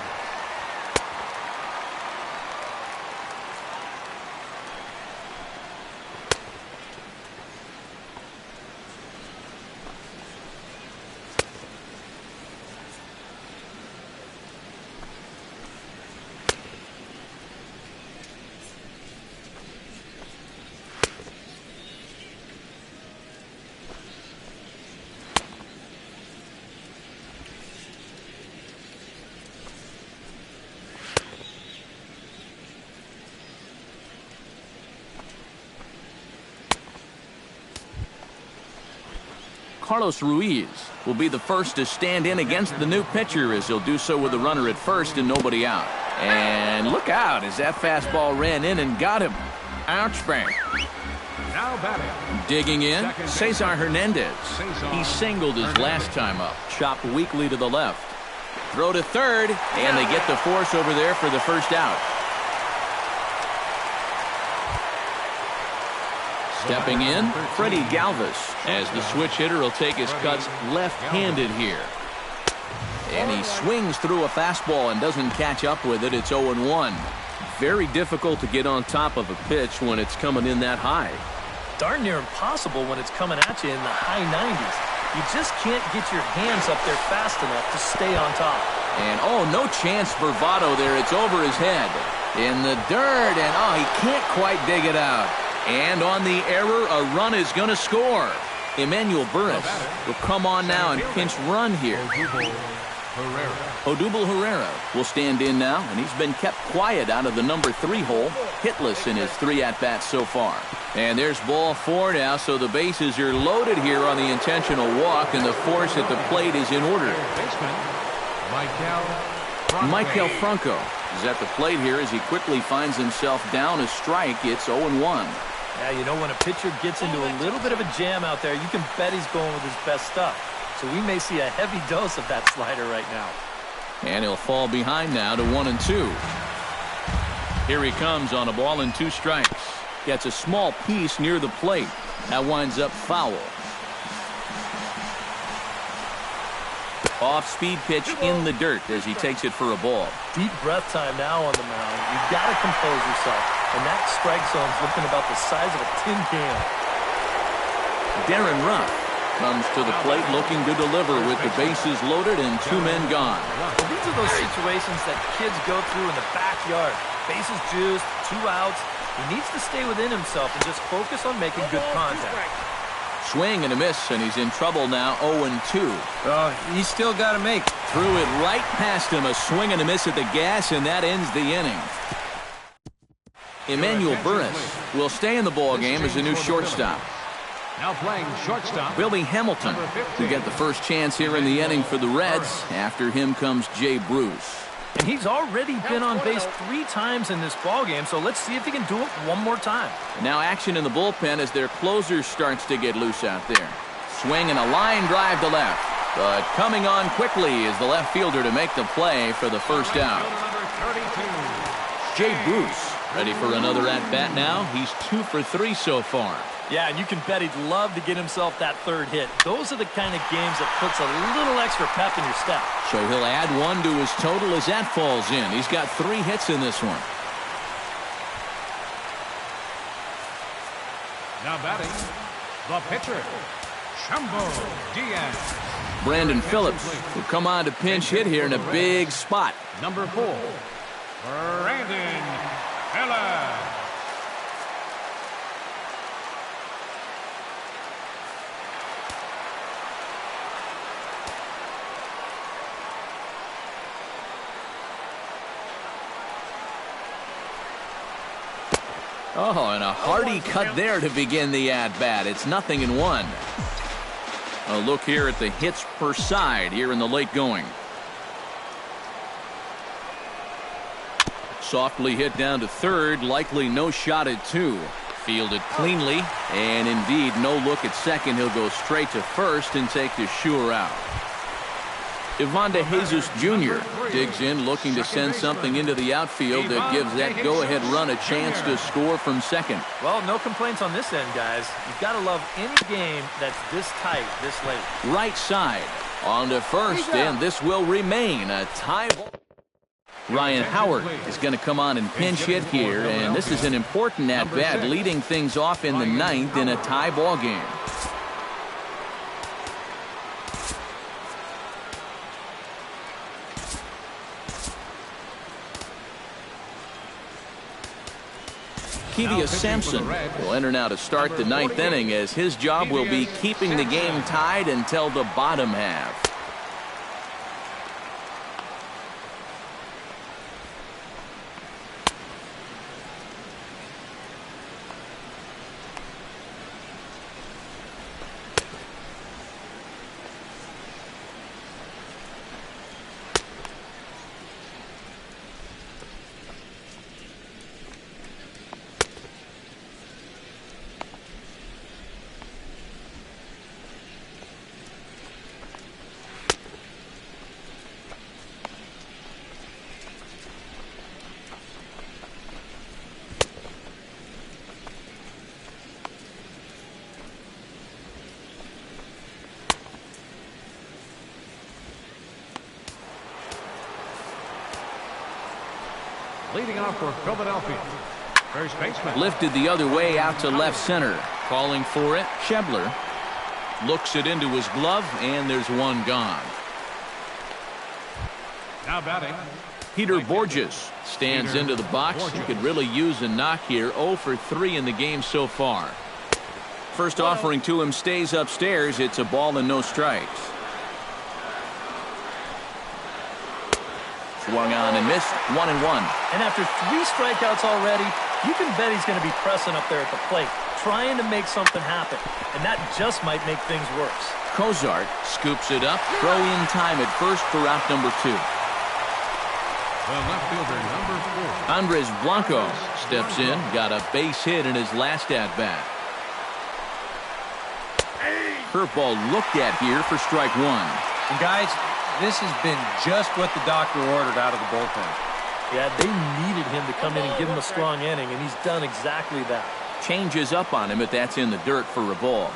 Carlos Ruiz will be the first to stand in against the new pitcher as he'll do so with a runner at first and nobody out. And look out as that fastball ran in and got him. Ouch, bang. Now batting. Digging in, Cesar Hernandez. He singled his last time up, chopped weakly to the left. Throw to third, and they get the force over there for the first out. Stepping in, Freddie Galvis, as the switch hitter will take his cuts left-handed here. And he swings through a fastball and doesn't catch up with it. It's 0-1. Very difficult to get on top of a pitch when it's coming in that high. Darn near impossible when it's coming at you in the high 90s. You just can't get your hands up there fast enough to stay on top. And, oh, no chance bravado there. It's over his head. In the dirt, and, oh, he can't quite dig it out. And on the error, a run is going to score. Emmanuel Burris will come on now and pinch run here. Odubel Herrera will stand in now, and he's been kept quiet out of the number 3 hole, hitless in his 3 at-bats so far. And there's ball 4 now, so the bases are loaded here on the intentional walk, and the force at the plate is in order. Michael Franco is at the plate here as he quickly finds himself down a strike. It's 0-1. Yeah, you know, when a pitcher gets into a little bit of a jam out there, you can bet he's going with his best stuff. So we may see a heavy dose of that slider right now. And he'll fall behind now to 1-2. Here he comes on a ball and 2 strikes. Gets a small piece near the plate. That winds up foul. Off-speed pitch in the dirt as he takes it for a ball. Deep breath time now on the mound. You've got to compose yourself. And that strike zone's looking about the size of a tin can. Darren Ruff comes to the plate looking to deliver with the bases loaded and 2 men gone. Well, these are those situations that kids go through in the backyard. Bases juiced, 2 outs. He needs to stay within himself and just focus on making good contact. Swing and a miss, and he's in trouble now, 0-2. He's still got to make. Threw it right past him, a swing and a miss at the gas, and that ends the inning. Emmanuel Burris will stay in the ball game as a new shortstop. Now playing shortstop. Billy Hamilton will get the first chance here in the inning for the Reds. After him comes Jay Bruce. And he's already been on base 3 times in this ballgame, so let's see if he can do it one more time. And now action in the bullpen as their closer starts to get loose out there. Swing and a line drive to left. But coming on quickly is the left fielder to make the play for the first out. Jay Bruce ready for another at-bat now. He's 2 for 3 so far. Yeah, and you can bet he'd love to get himself that 3rd hit. Those are the kind of games that puts a little extra pep in your step. So he'll add 1 to his total as that falls in. He's got 3 hits in this one. Now batting, the pitcher, Jumbo Diaz. Brandon Phillips will come on to pinch hit here in a big spot. Number 4, Brandon Phillips. Oh, and a hearty cut there to begin the at-bat. It's 0-1. A look here at the hits per side here in the late going. Softly hit down to third, likely no shot at 2. Fielded cleanly, and indeed no look at second. He'll go straight to first and take the sure out. Ivan De Jesus Jr. digs in, looking to send something into the outfield that gives that go-ahead run a chance to score from second. Well, no complaints on this end, guys. You've got to love any game that's this tight, this late. Right side on to first, and this will remain a tie ball. Ryan Howard is going to come on and pinch hit here, and this is an important at-bat, leading things off in the 9th in a tie ball game. Kevius Sampson will enter now to start the 9th inning, as his job will be keeping the game tied until the bottom half. Leading off for Philadelphia, first baseman. Lifted the other way out to left center. Calling for it, Shebler. Looks it into his glove, and there's one gone. Now batting, Peter Borges stands into the box. He could really use a knock here. 0 for 3 in the game so far. First offering to him stays upstairs. It's a ball and no strikes. Swung on and missed. 1-1. And after 3 strikeouts already, you can bet he's going to be pressing up there at the plate, trying to make something happen. And that just might make things worse. Cozart scoops it up. Throw in time at first for out number 2. the left fielder, number 4. Andres Blanco steps in. Got a base hit in his last at-bat. Curveball looked at here for strike 1. And guys, this has been just what the doctor ordered out of the bullpen. Yeah, they needed him to come in and give him a strong inning, and he's done exactly that. Changes up on him, but that's in the dirt for a ball.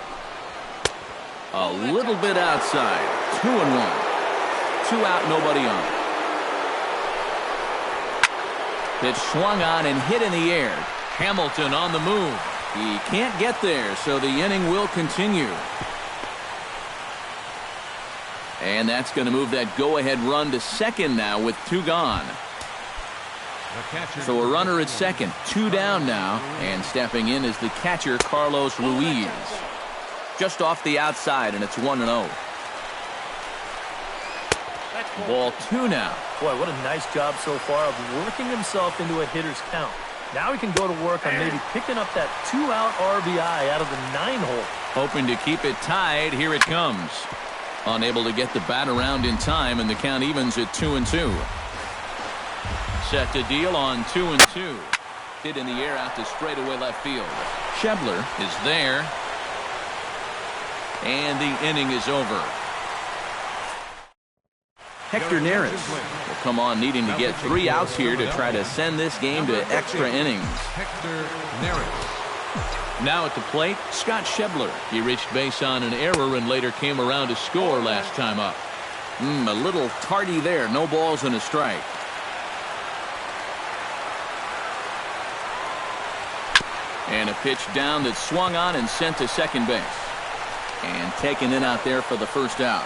A little bit outside. 2-1. 2 out, nobody on. Pitch swung on and hit in the air. Hamilton on the move. He can't get there, so the inning will continue. And that's going to move that go-ahead run to second now with 2 gone. So a runner at second, 2 down now, and stepping in is the catcher, Carlos Ruiz. Just off the outside, and it's 1-0. Ball 2 now. Boy, what a nice job so far of working himself into a hitter's count. Now he can go to work on maybe picking up that 2-out RBI out of the 9-hole. Hoping to keep it tied. Here it comes. Unable to get the bat around in time, and the count evens at 2-2. Set to deal on 2-2. Hit in the air out to straightaway left field. Shebler is there. And the inning is over. Hector Neris will come on needing to get 3 outs here to try to send this game to extra innings. Hector Neris. Now at the plate, Scott Shebler. He reached base on an error and later came around to score last time up. A little tardy there. No balls and a strike. And a pitch down that swung on and sent to second base. And taken in out there for the first out.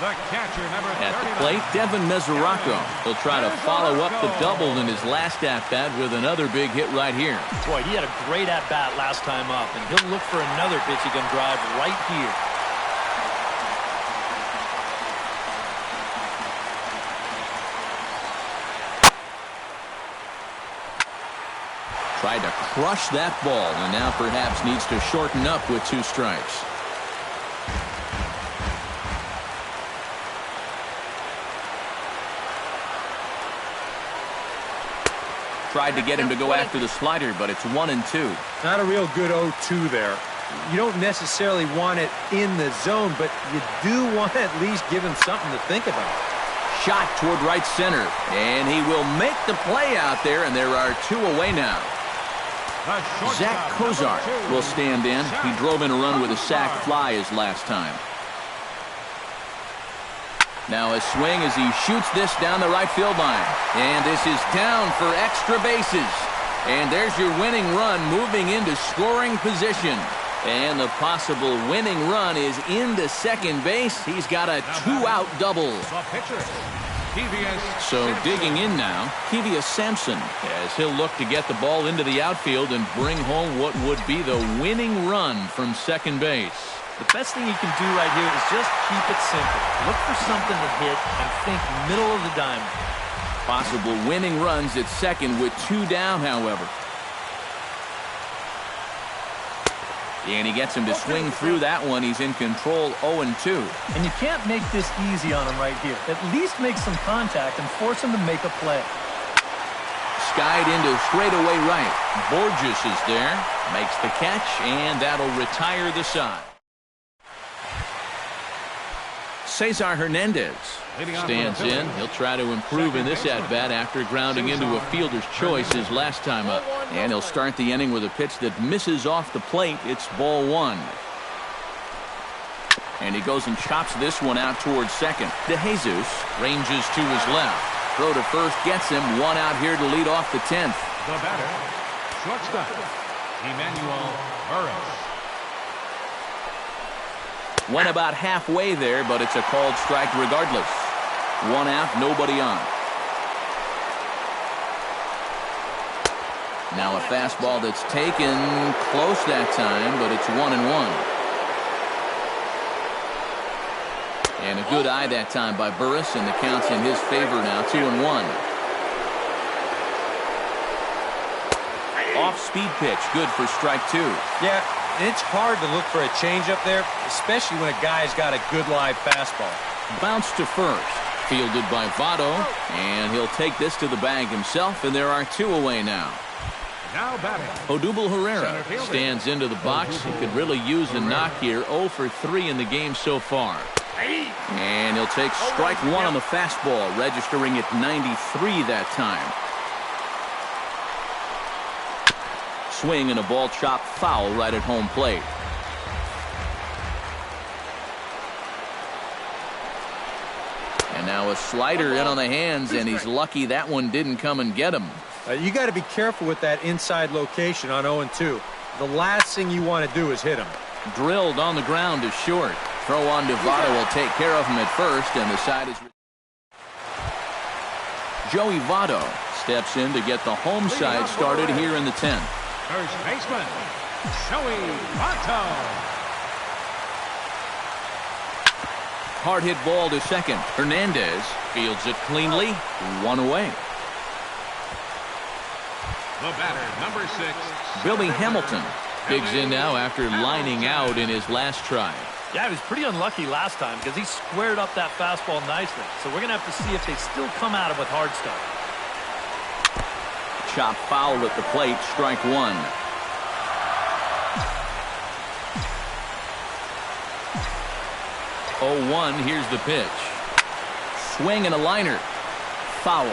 The catcher, number 39. At the plate, Devin Mesoraco. He'll try to follow up the double in his last at-bat with another big hit right here. Boy, he had a great at-bat last time up, and he'll look for another pitch he can drive right here. Tried to crush that ball, and now perhaps needs to shorten up with 2 strikes. Tried to get him to go after the slider, but it's 1-2. Not a real good 0-2 there. You don't necessarily want it in the zone, but you do want to at least give him something to think about. Shot toward right center, and he will make the play out there, and there are 2 away now. Zach Kozart will stand in. He drove in a run with a sac fly his last time. Now a swing as he shoots this down the right field line. And this is down for extra bases. And there's your winning run moving into scoring position. And the possible winning run is into second base. He's got a 2-out double. So digging in now, Kevius Sampson, as he'll look to get the ball into the outfield and bring home what would be the winning run from second base. The best thing you can do right here is just keep it simple. Look for something to hit and think middle of the diamond. Possible winning runs at second with 2 down, however. And he gets him to swing through that one. He's in control 0-2. And you can't make this easy on him right here. At least make some contact and force him to make a play. Skied into straightaway right. Borges is there. Makes the catch, and that'll retire the side. Cesar Hernandez stands in. He'll try to improve in this at-bat after grounding into a fielder's choice his last time up. And he'll start the inning with a pitch that misses off the plate. It's ball 1. And he goes and chops this one out towards second. De Jesus ranges to his left. Throw to first gets him. 1 out here to lead off the 10th. The batter, shortstop, Emmanuel Burris. Went about halfway there, but it's a called strike regardless. 1 out, nobody on. Now a fastball that's taken close that time, but it's 1-1. And a good eye that time by Burris, and the count's in his favor now, 2-1. Off-speed pitch, good for strike 2. Yeah, it's hard to look for a changeup there, especially when a guy's got a good live fastball. Bounce to first, fielded by Votto, and he'll take this to the bag himself, and there are 2 away now. Now batting, Odubel Herrera stands into the box. He could really use a knock here. 0 for 3 in the game so far. And he'll take strike 1 on the fastball, registering at 93 that time. Swing and a ball chopped foul right at home plate. And now a slider in on the hands, and he's lucky that one didn't come and get him. You got to be careful with that inside location on 0-2. The last thing you want to do is hit him. Drilled on the ground to short. Throw on to Votto will take care of him at first, and the side is... Joey Votto steps in to get the home side started here in the 10th. first baseman, Joey Votto. Hard hit ball to second. Hernandez fields it cleanly. 1 away. The batter, number 6. Billy Hamilton digs in now after lining out in his last try. Yeah, he was pretty unlucky last time because he squared up that fastball nicely. So we're going to have to see if they still come at him with hard stuff. Chop foul at the plate, strike 1. Oh, 1, here's the pitch. Swing and a liner. Foul.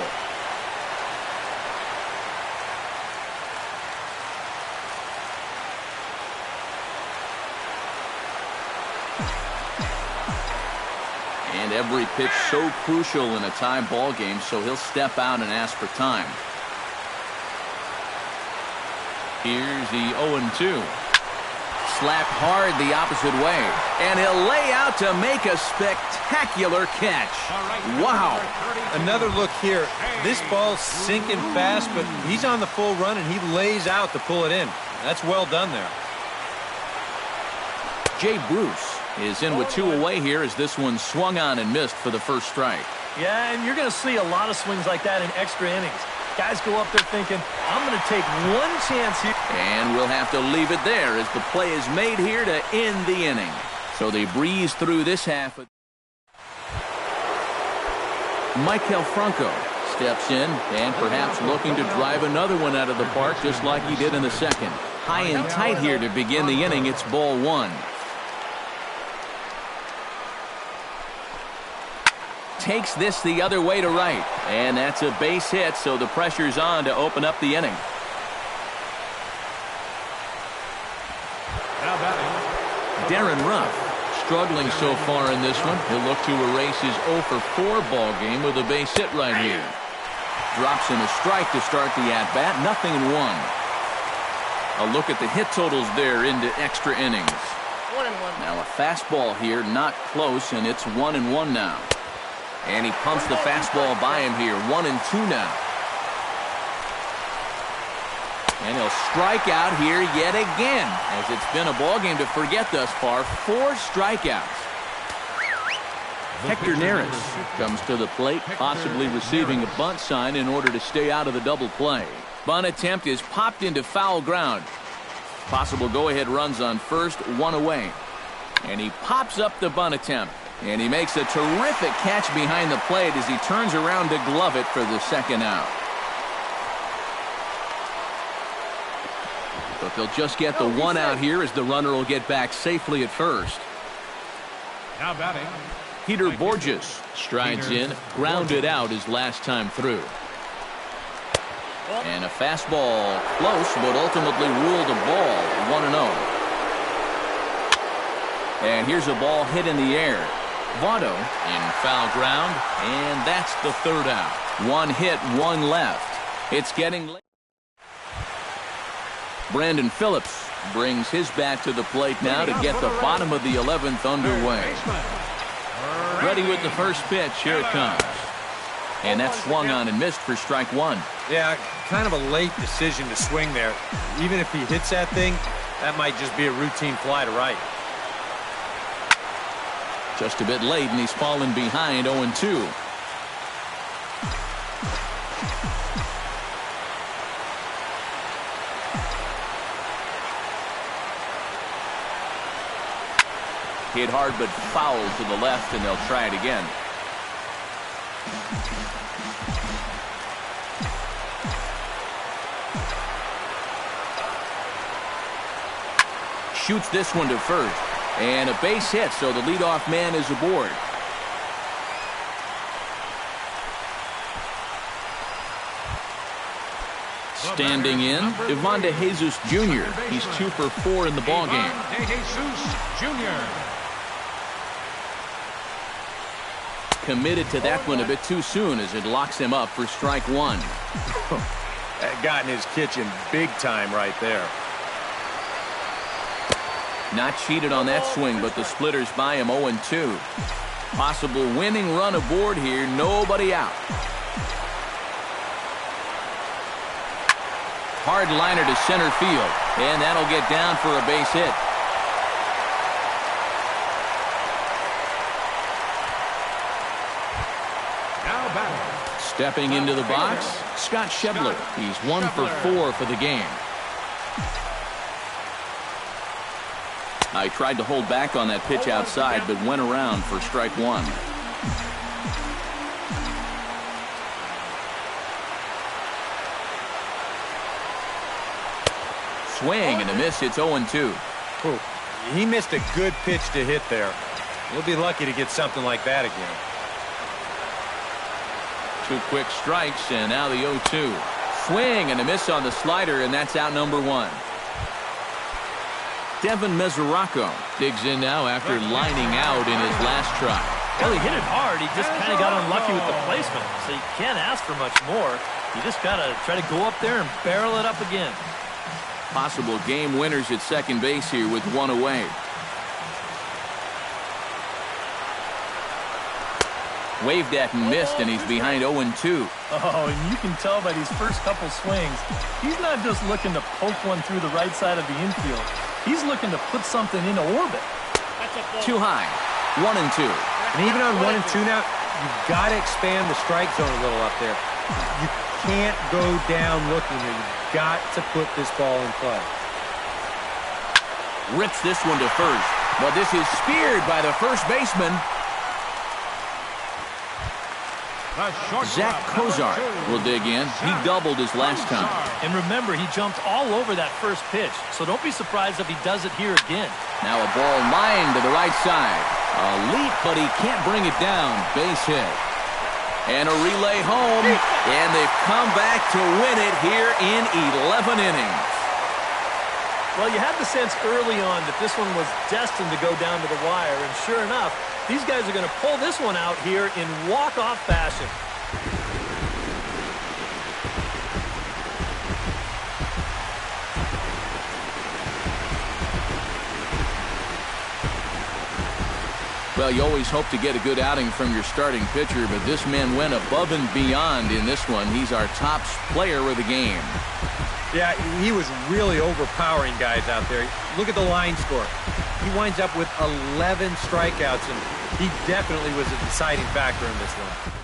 And every pitch so crucial in a tie ball game, so he'll step out and ask for time. Here's the 0-2. Slapped hard the opposite way. And he'll lay out to make a spectacular catch. Wow. Another look here. This ball's sinking fast, but he's on the full run, and he lays out to pull it in. That's well done there. Jay Bruce is in with 2 away here as this one swung on and missed for the first strike. Yeah, and you're going to see a lot of swings like that in extra innings. Guys go up there thinking, I'm going to take one chance here. And we'll have to leave it there as the play is made here to end the inning. So they breeze through this half. Michael Franco steps in and perhaps looking to drive another one out of the park just like he did in the second. High and tight here to begin the inning. It's ball one. Takes this the other way to right. And that's a base hit, so the pressure's on to open up the inning. Now batting. Darren Ruff struggling so far in this one. He'll look to erase his 0 for 4 ball game with a base hit right here. Drops him a strike to start the at-bat. 0-1. A look at the hit totals there into extra innings. 1-1. Now a fastball here, not close, and it's 1-1 now. And he pumps the fastball by him here. 1-2 now. And he'll strike out here yet again, as it's been a ball game to forget thus far. 4 strikeouts. Hector Neris comes to the plate, possibly receiving a bunt sign in order to stay out of the double play. Bunt attempt is popped into foul ground. Possible go-ahead runs on first, 1 away. And he pops up the bunt attempt. And he makes a terrific catch behind the plate as he turns around to glove it for the second out. But they'll just get the 1 out here as the runner will get back safely at first. Now batting. Peter Borges strides in, grounded out his last time through. And a fastball close, but ultimately ruled a ball. 1-0. And here's a ball hit in the air. Votto in foul ground, and that's the third out. 1 hit, 1 left. It's getting late. Brandon Phillips brings his bat to the plate now to get the bottom of the 11th underway. Ready with the first pitch. Here it comes. And that's swung on and missed for strike 1. Yeah, kind of a late decision to swing there. Even if he hits that thing, that might just be a routine fly to right. Just a bit late, and he's fallen behind 0-2. Hit hard but foul to the left, and they'll try it again. Shoots this one to first. And a base hit, so the leadoff man is aboard. Standing in, Ivan De Jesus Jr. He's 2 for 4 in the ballgame. De Jesus Jr. Committed to that one a bit too soon as it locks him up for strike 1. That got in his kitchen big time right there. Not cheated on that swing, but the splitters by him 0-2. Possible winning run aboard here, nobody out. Hard liner to center field, and that'll get down for a base hit. Now batting. Stepping into the box, Scott Schebler. He's 1 for 4 for the game. I tried to hold back on that pitch outside, but went around for strike 1. Swing and a miss. It's 0-2. Ooh, he missed a good pitch to hit there. He'll be lucky to get something like that again. 2 quick strikes, and now the 0-2. Swing and a miss on the slider, and that's out number 1. Devin Mesoraco digs in now after lining out in his last try. Well, he hit it hard. He just kind of got unlucky with the placement. So you can't ask for much more. You just got to try to go up there and barrel it up again. Possible game winners at second base here with 1 away. Waved at and missed, and he's behind 0-2. Oh, and you can tell by these first couple swings, he's not just looking to poke one through the right side of the infield. He's looking to put something into orbit. Too high. 1-2. And even on 1-2 now, you've got to expand the strike zone a little up there. You can't go down looking here. You've got to put this ball in play. Rips this one to first. But this is speared by the first baseman. Zach Kozar will dig in. He doubled his last time. And remember, he jumped all over that first pitch, so don't be surprised if he does it here again. Now a ball lined to the right side. A leap, but he can't bring it down. Base hit. And a relay home, and they've come back to win it here in 11 innings. Well, you had the sense early on that this one was destined to go down to the wire, and sure enough, these guys are going to pull this one out here in walk-off fashion. Well, you always hope to get a good outing from your starting pitcher, but this man went above and beyond in this one. He's our top player of the game. Yeah, he was really overpowering guys out there. Look at the line score. He winds up with 11 strikeouts, and he definitely was a deciding factor in this one.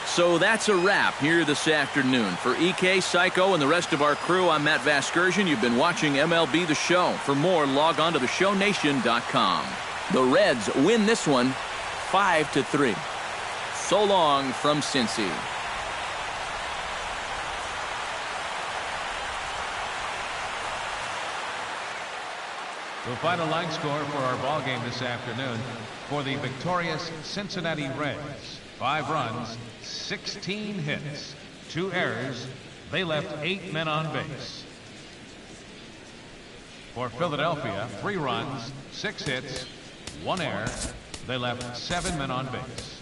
So that's a wrap here this afternoon. For EK, Psycho, and the rest of our crew, I'm Matt Vasgersian. You've been watching MLB The Show. For more, log on to theshownation.com. The Reds win this one 5-3. So long from Cincy. The final line score for our ball game this afternoon for the victorious Cincinnati Reds. 5 runs, 16 hits, 2 errors. They left 8 men on base. For Philadelphia, 3 runs, 6 hits, 1 error. They left 7 men on base.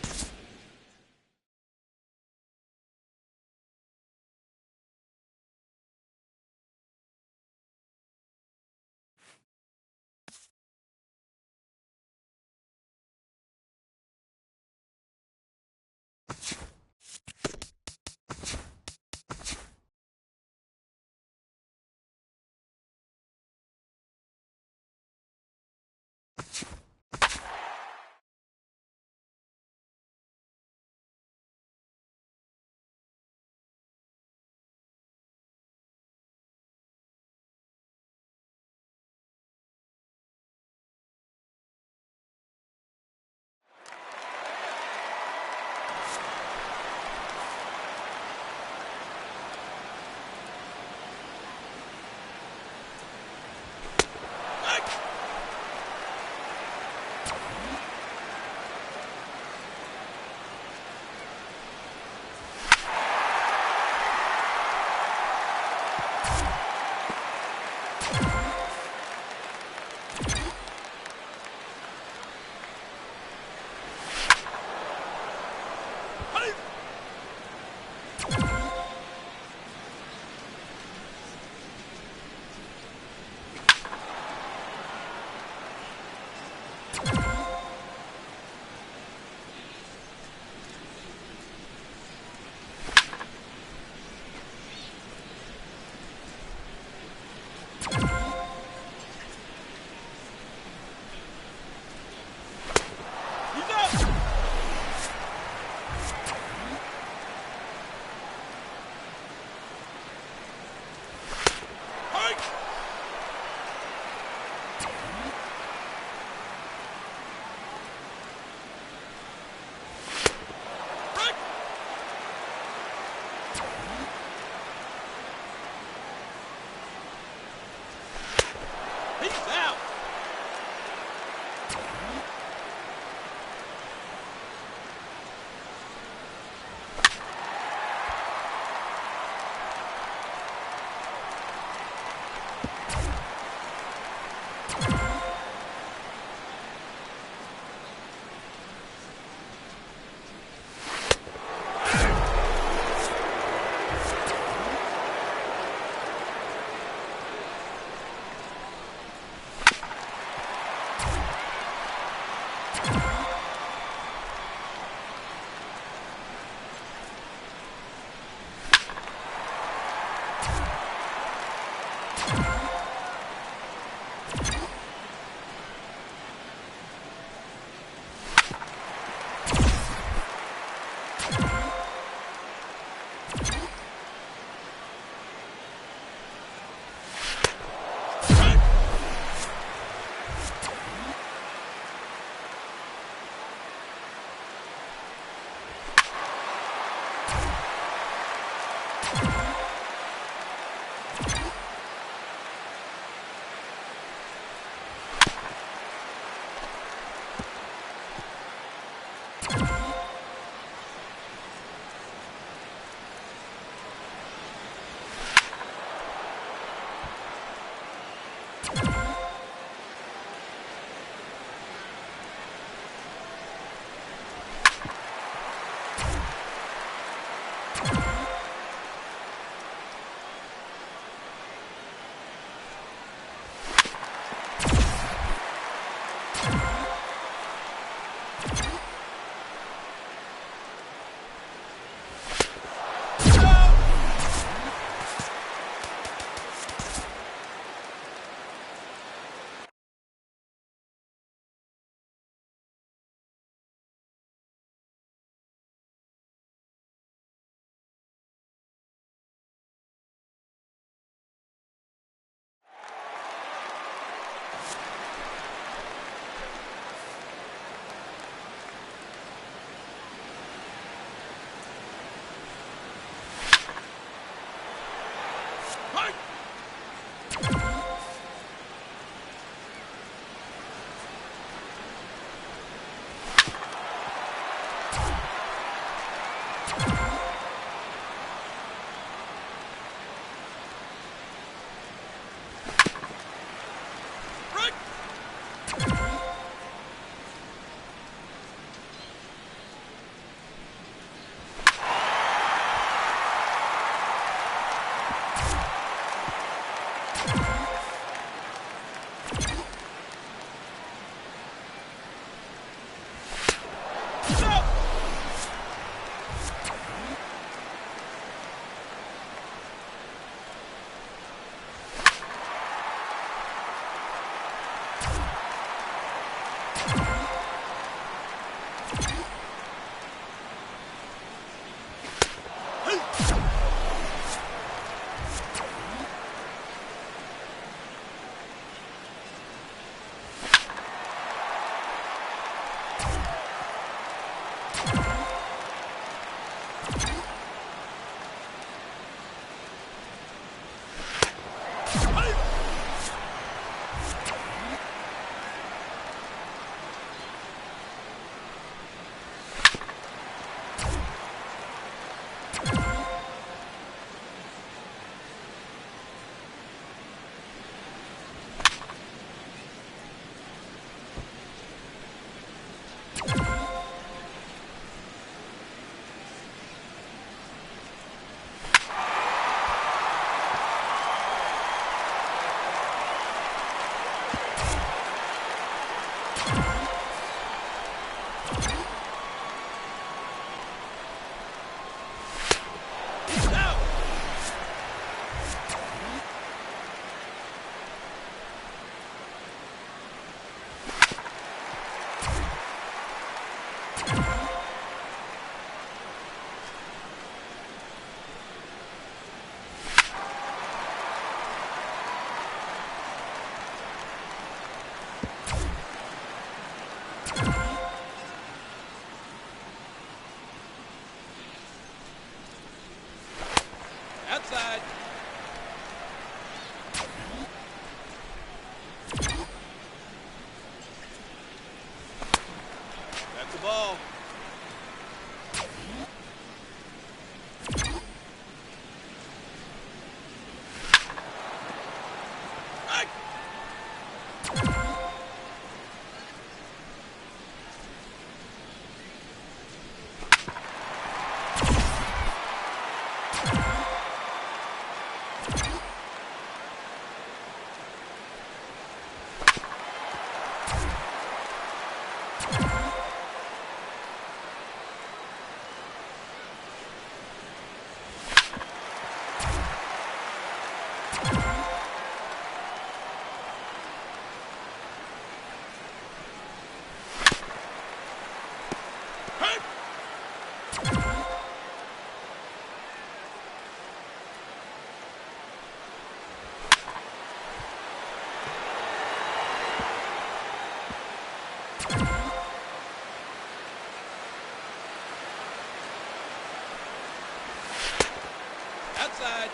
Outside.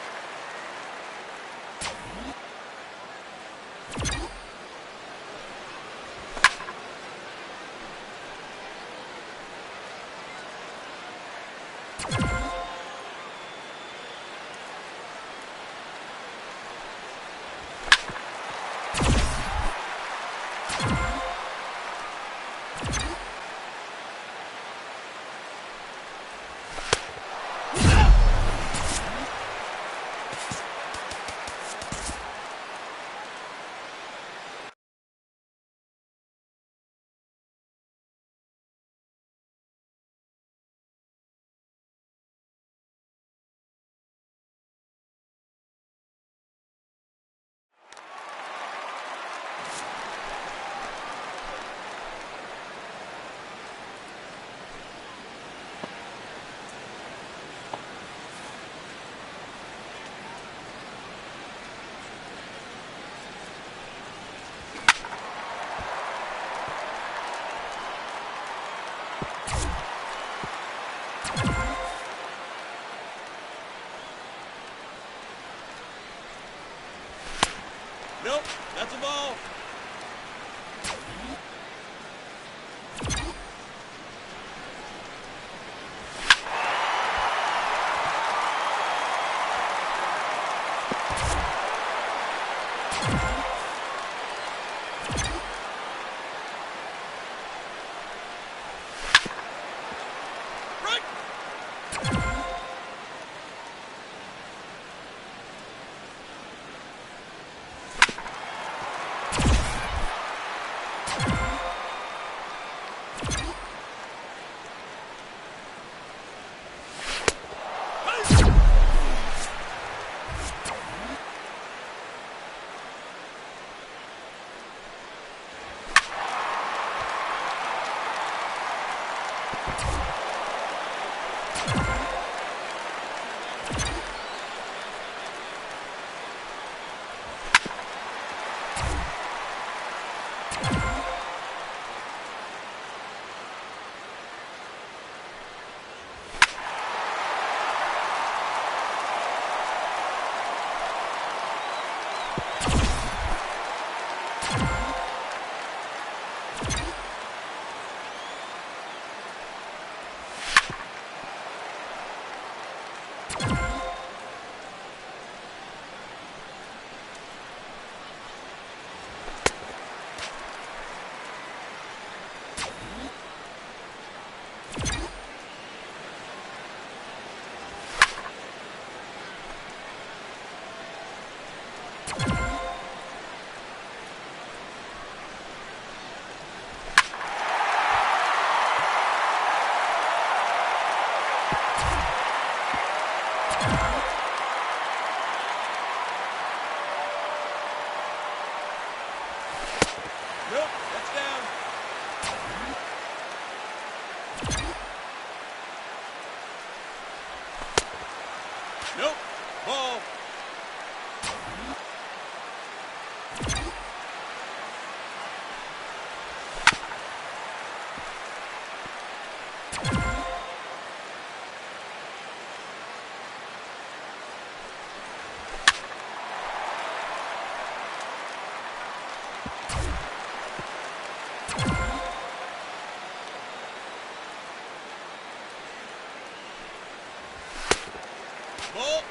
Nope, that's a ball. Nope, that's down. Nope, ball. Ball.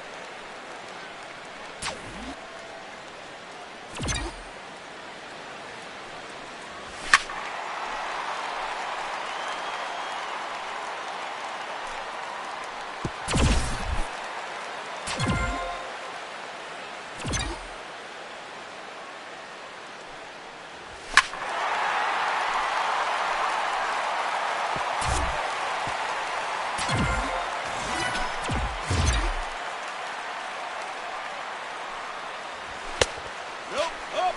Nope, up.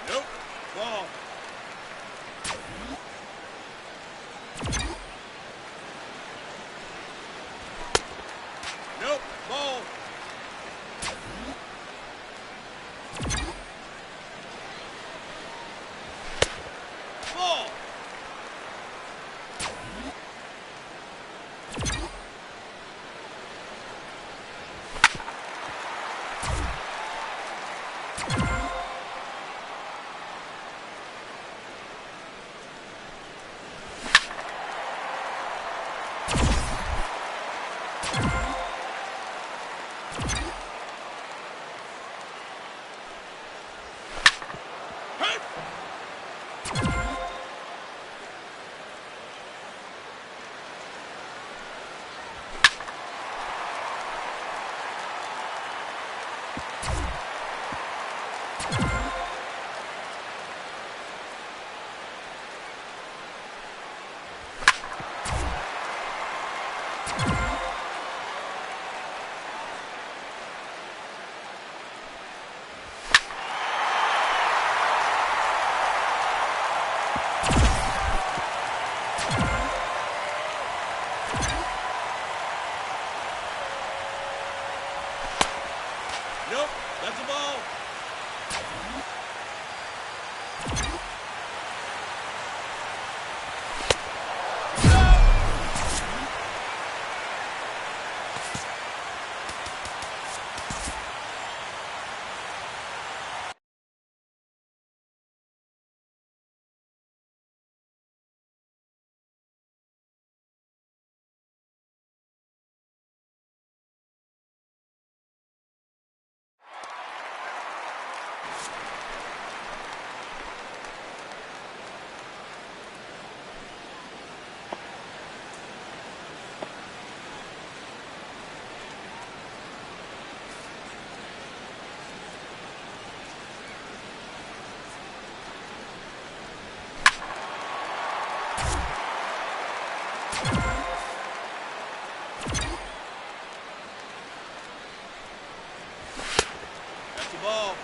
Nope. Ball. Nope. Ball. Ball. Nope. That's a ball. That's a ball.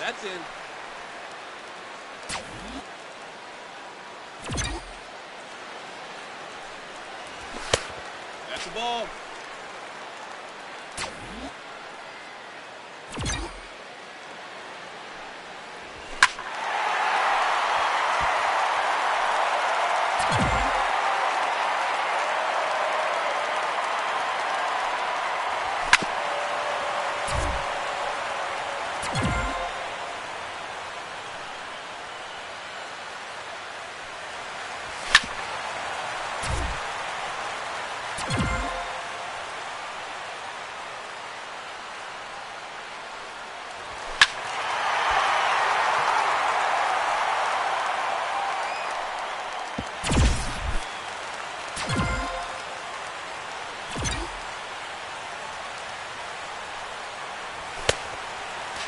That's in. That's the ball.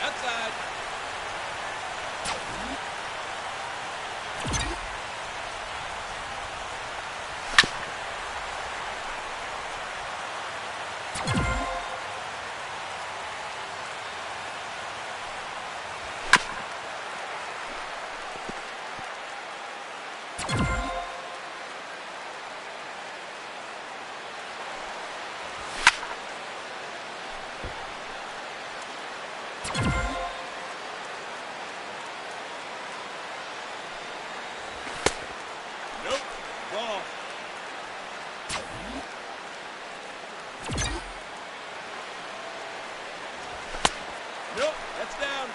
Outside. Nope. Ball. Nope. That's down.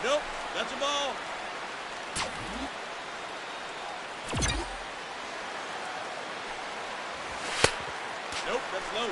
Nope. That's a ball. Nope, that's low.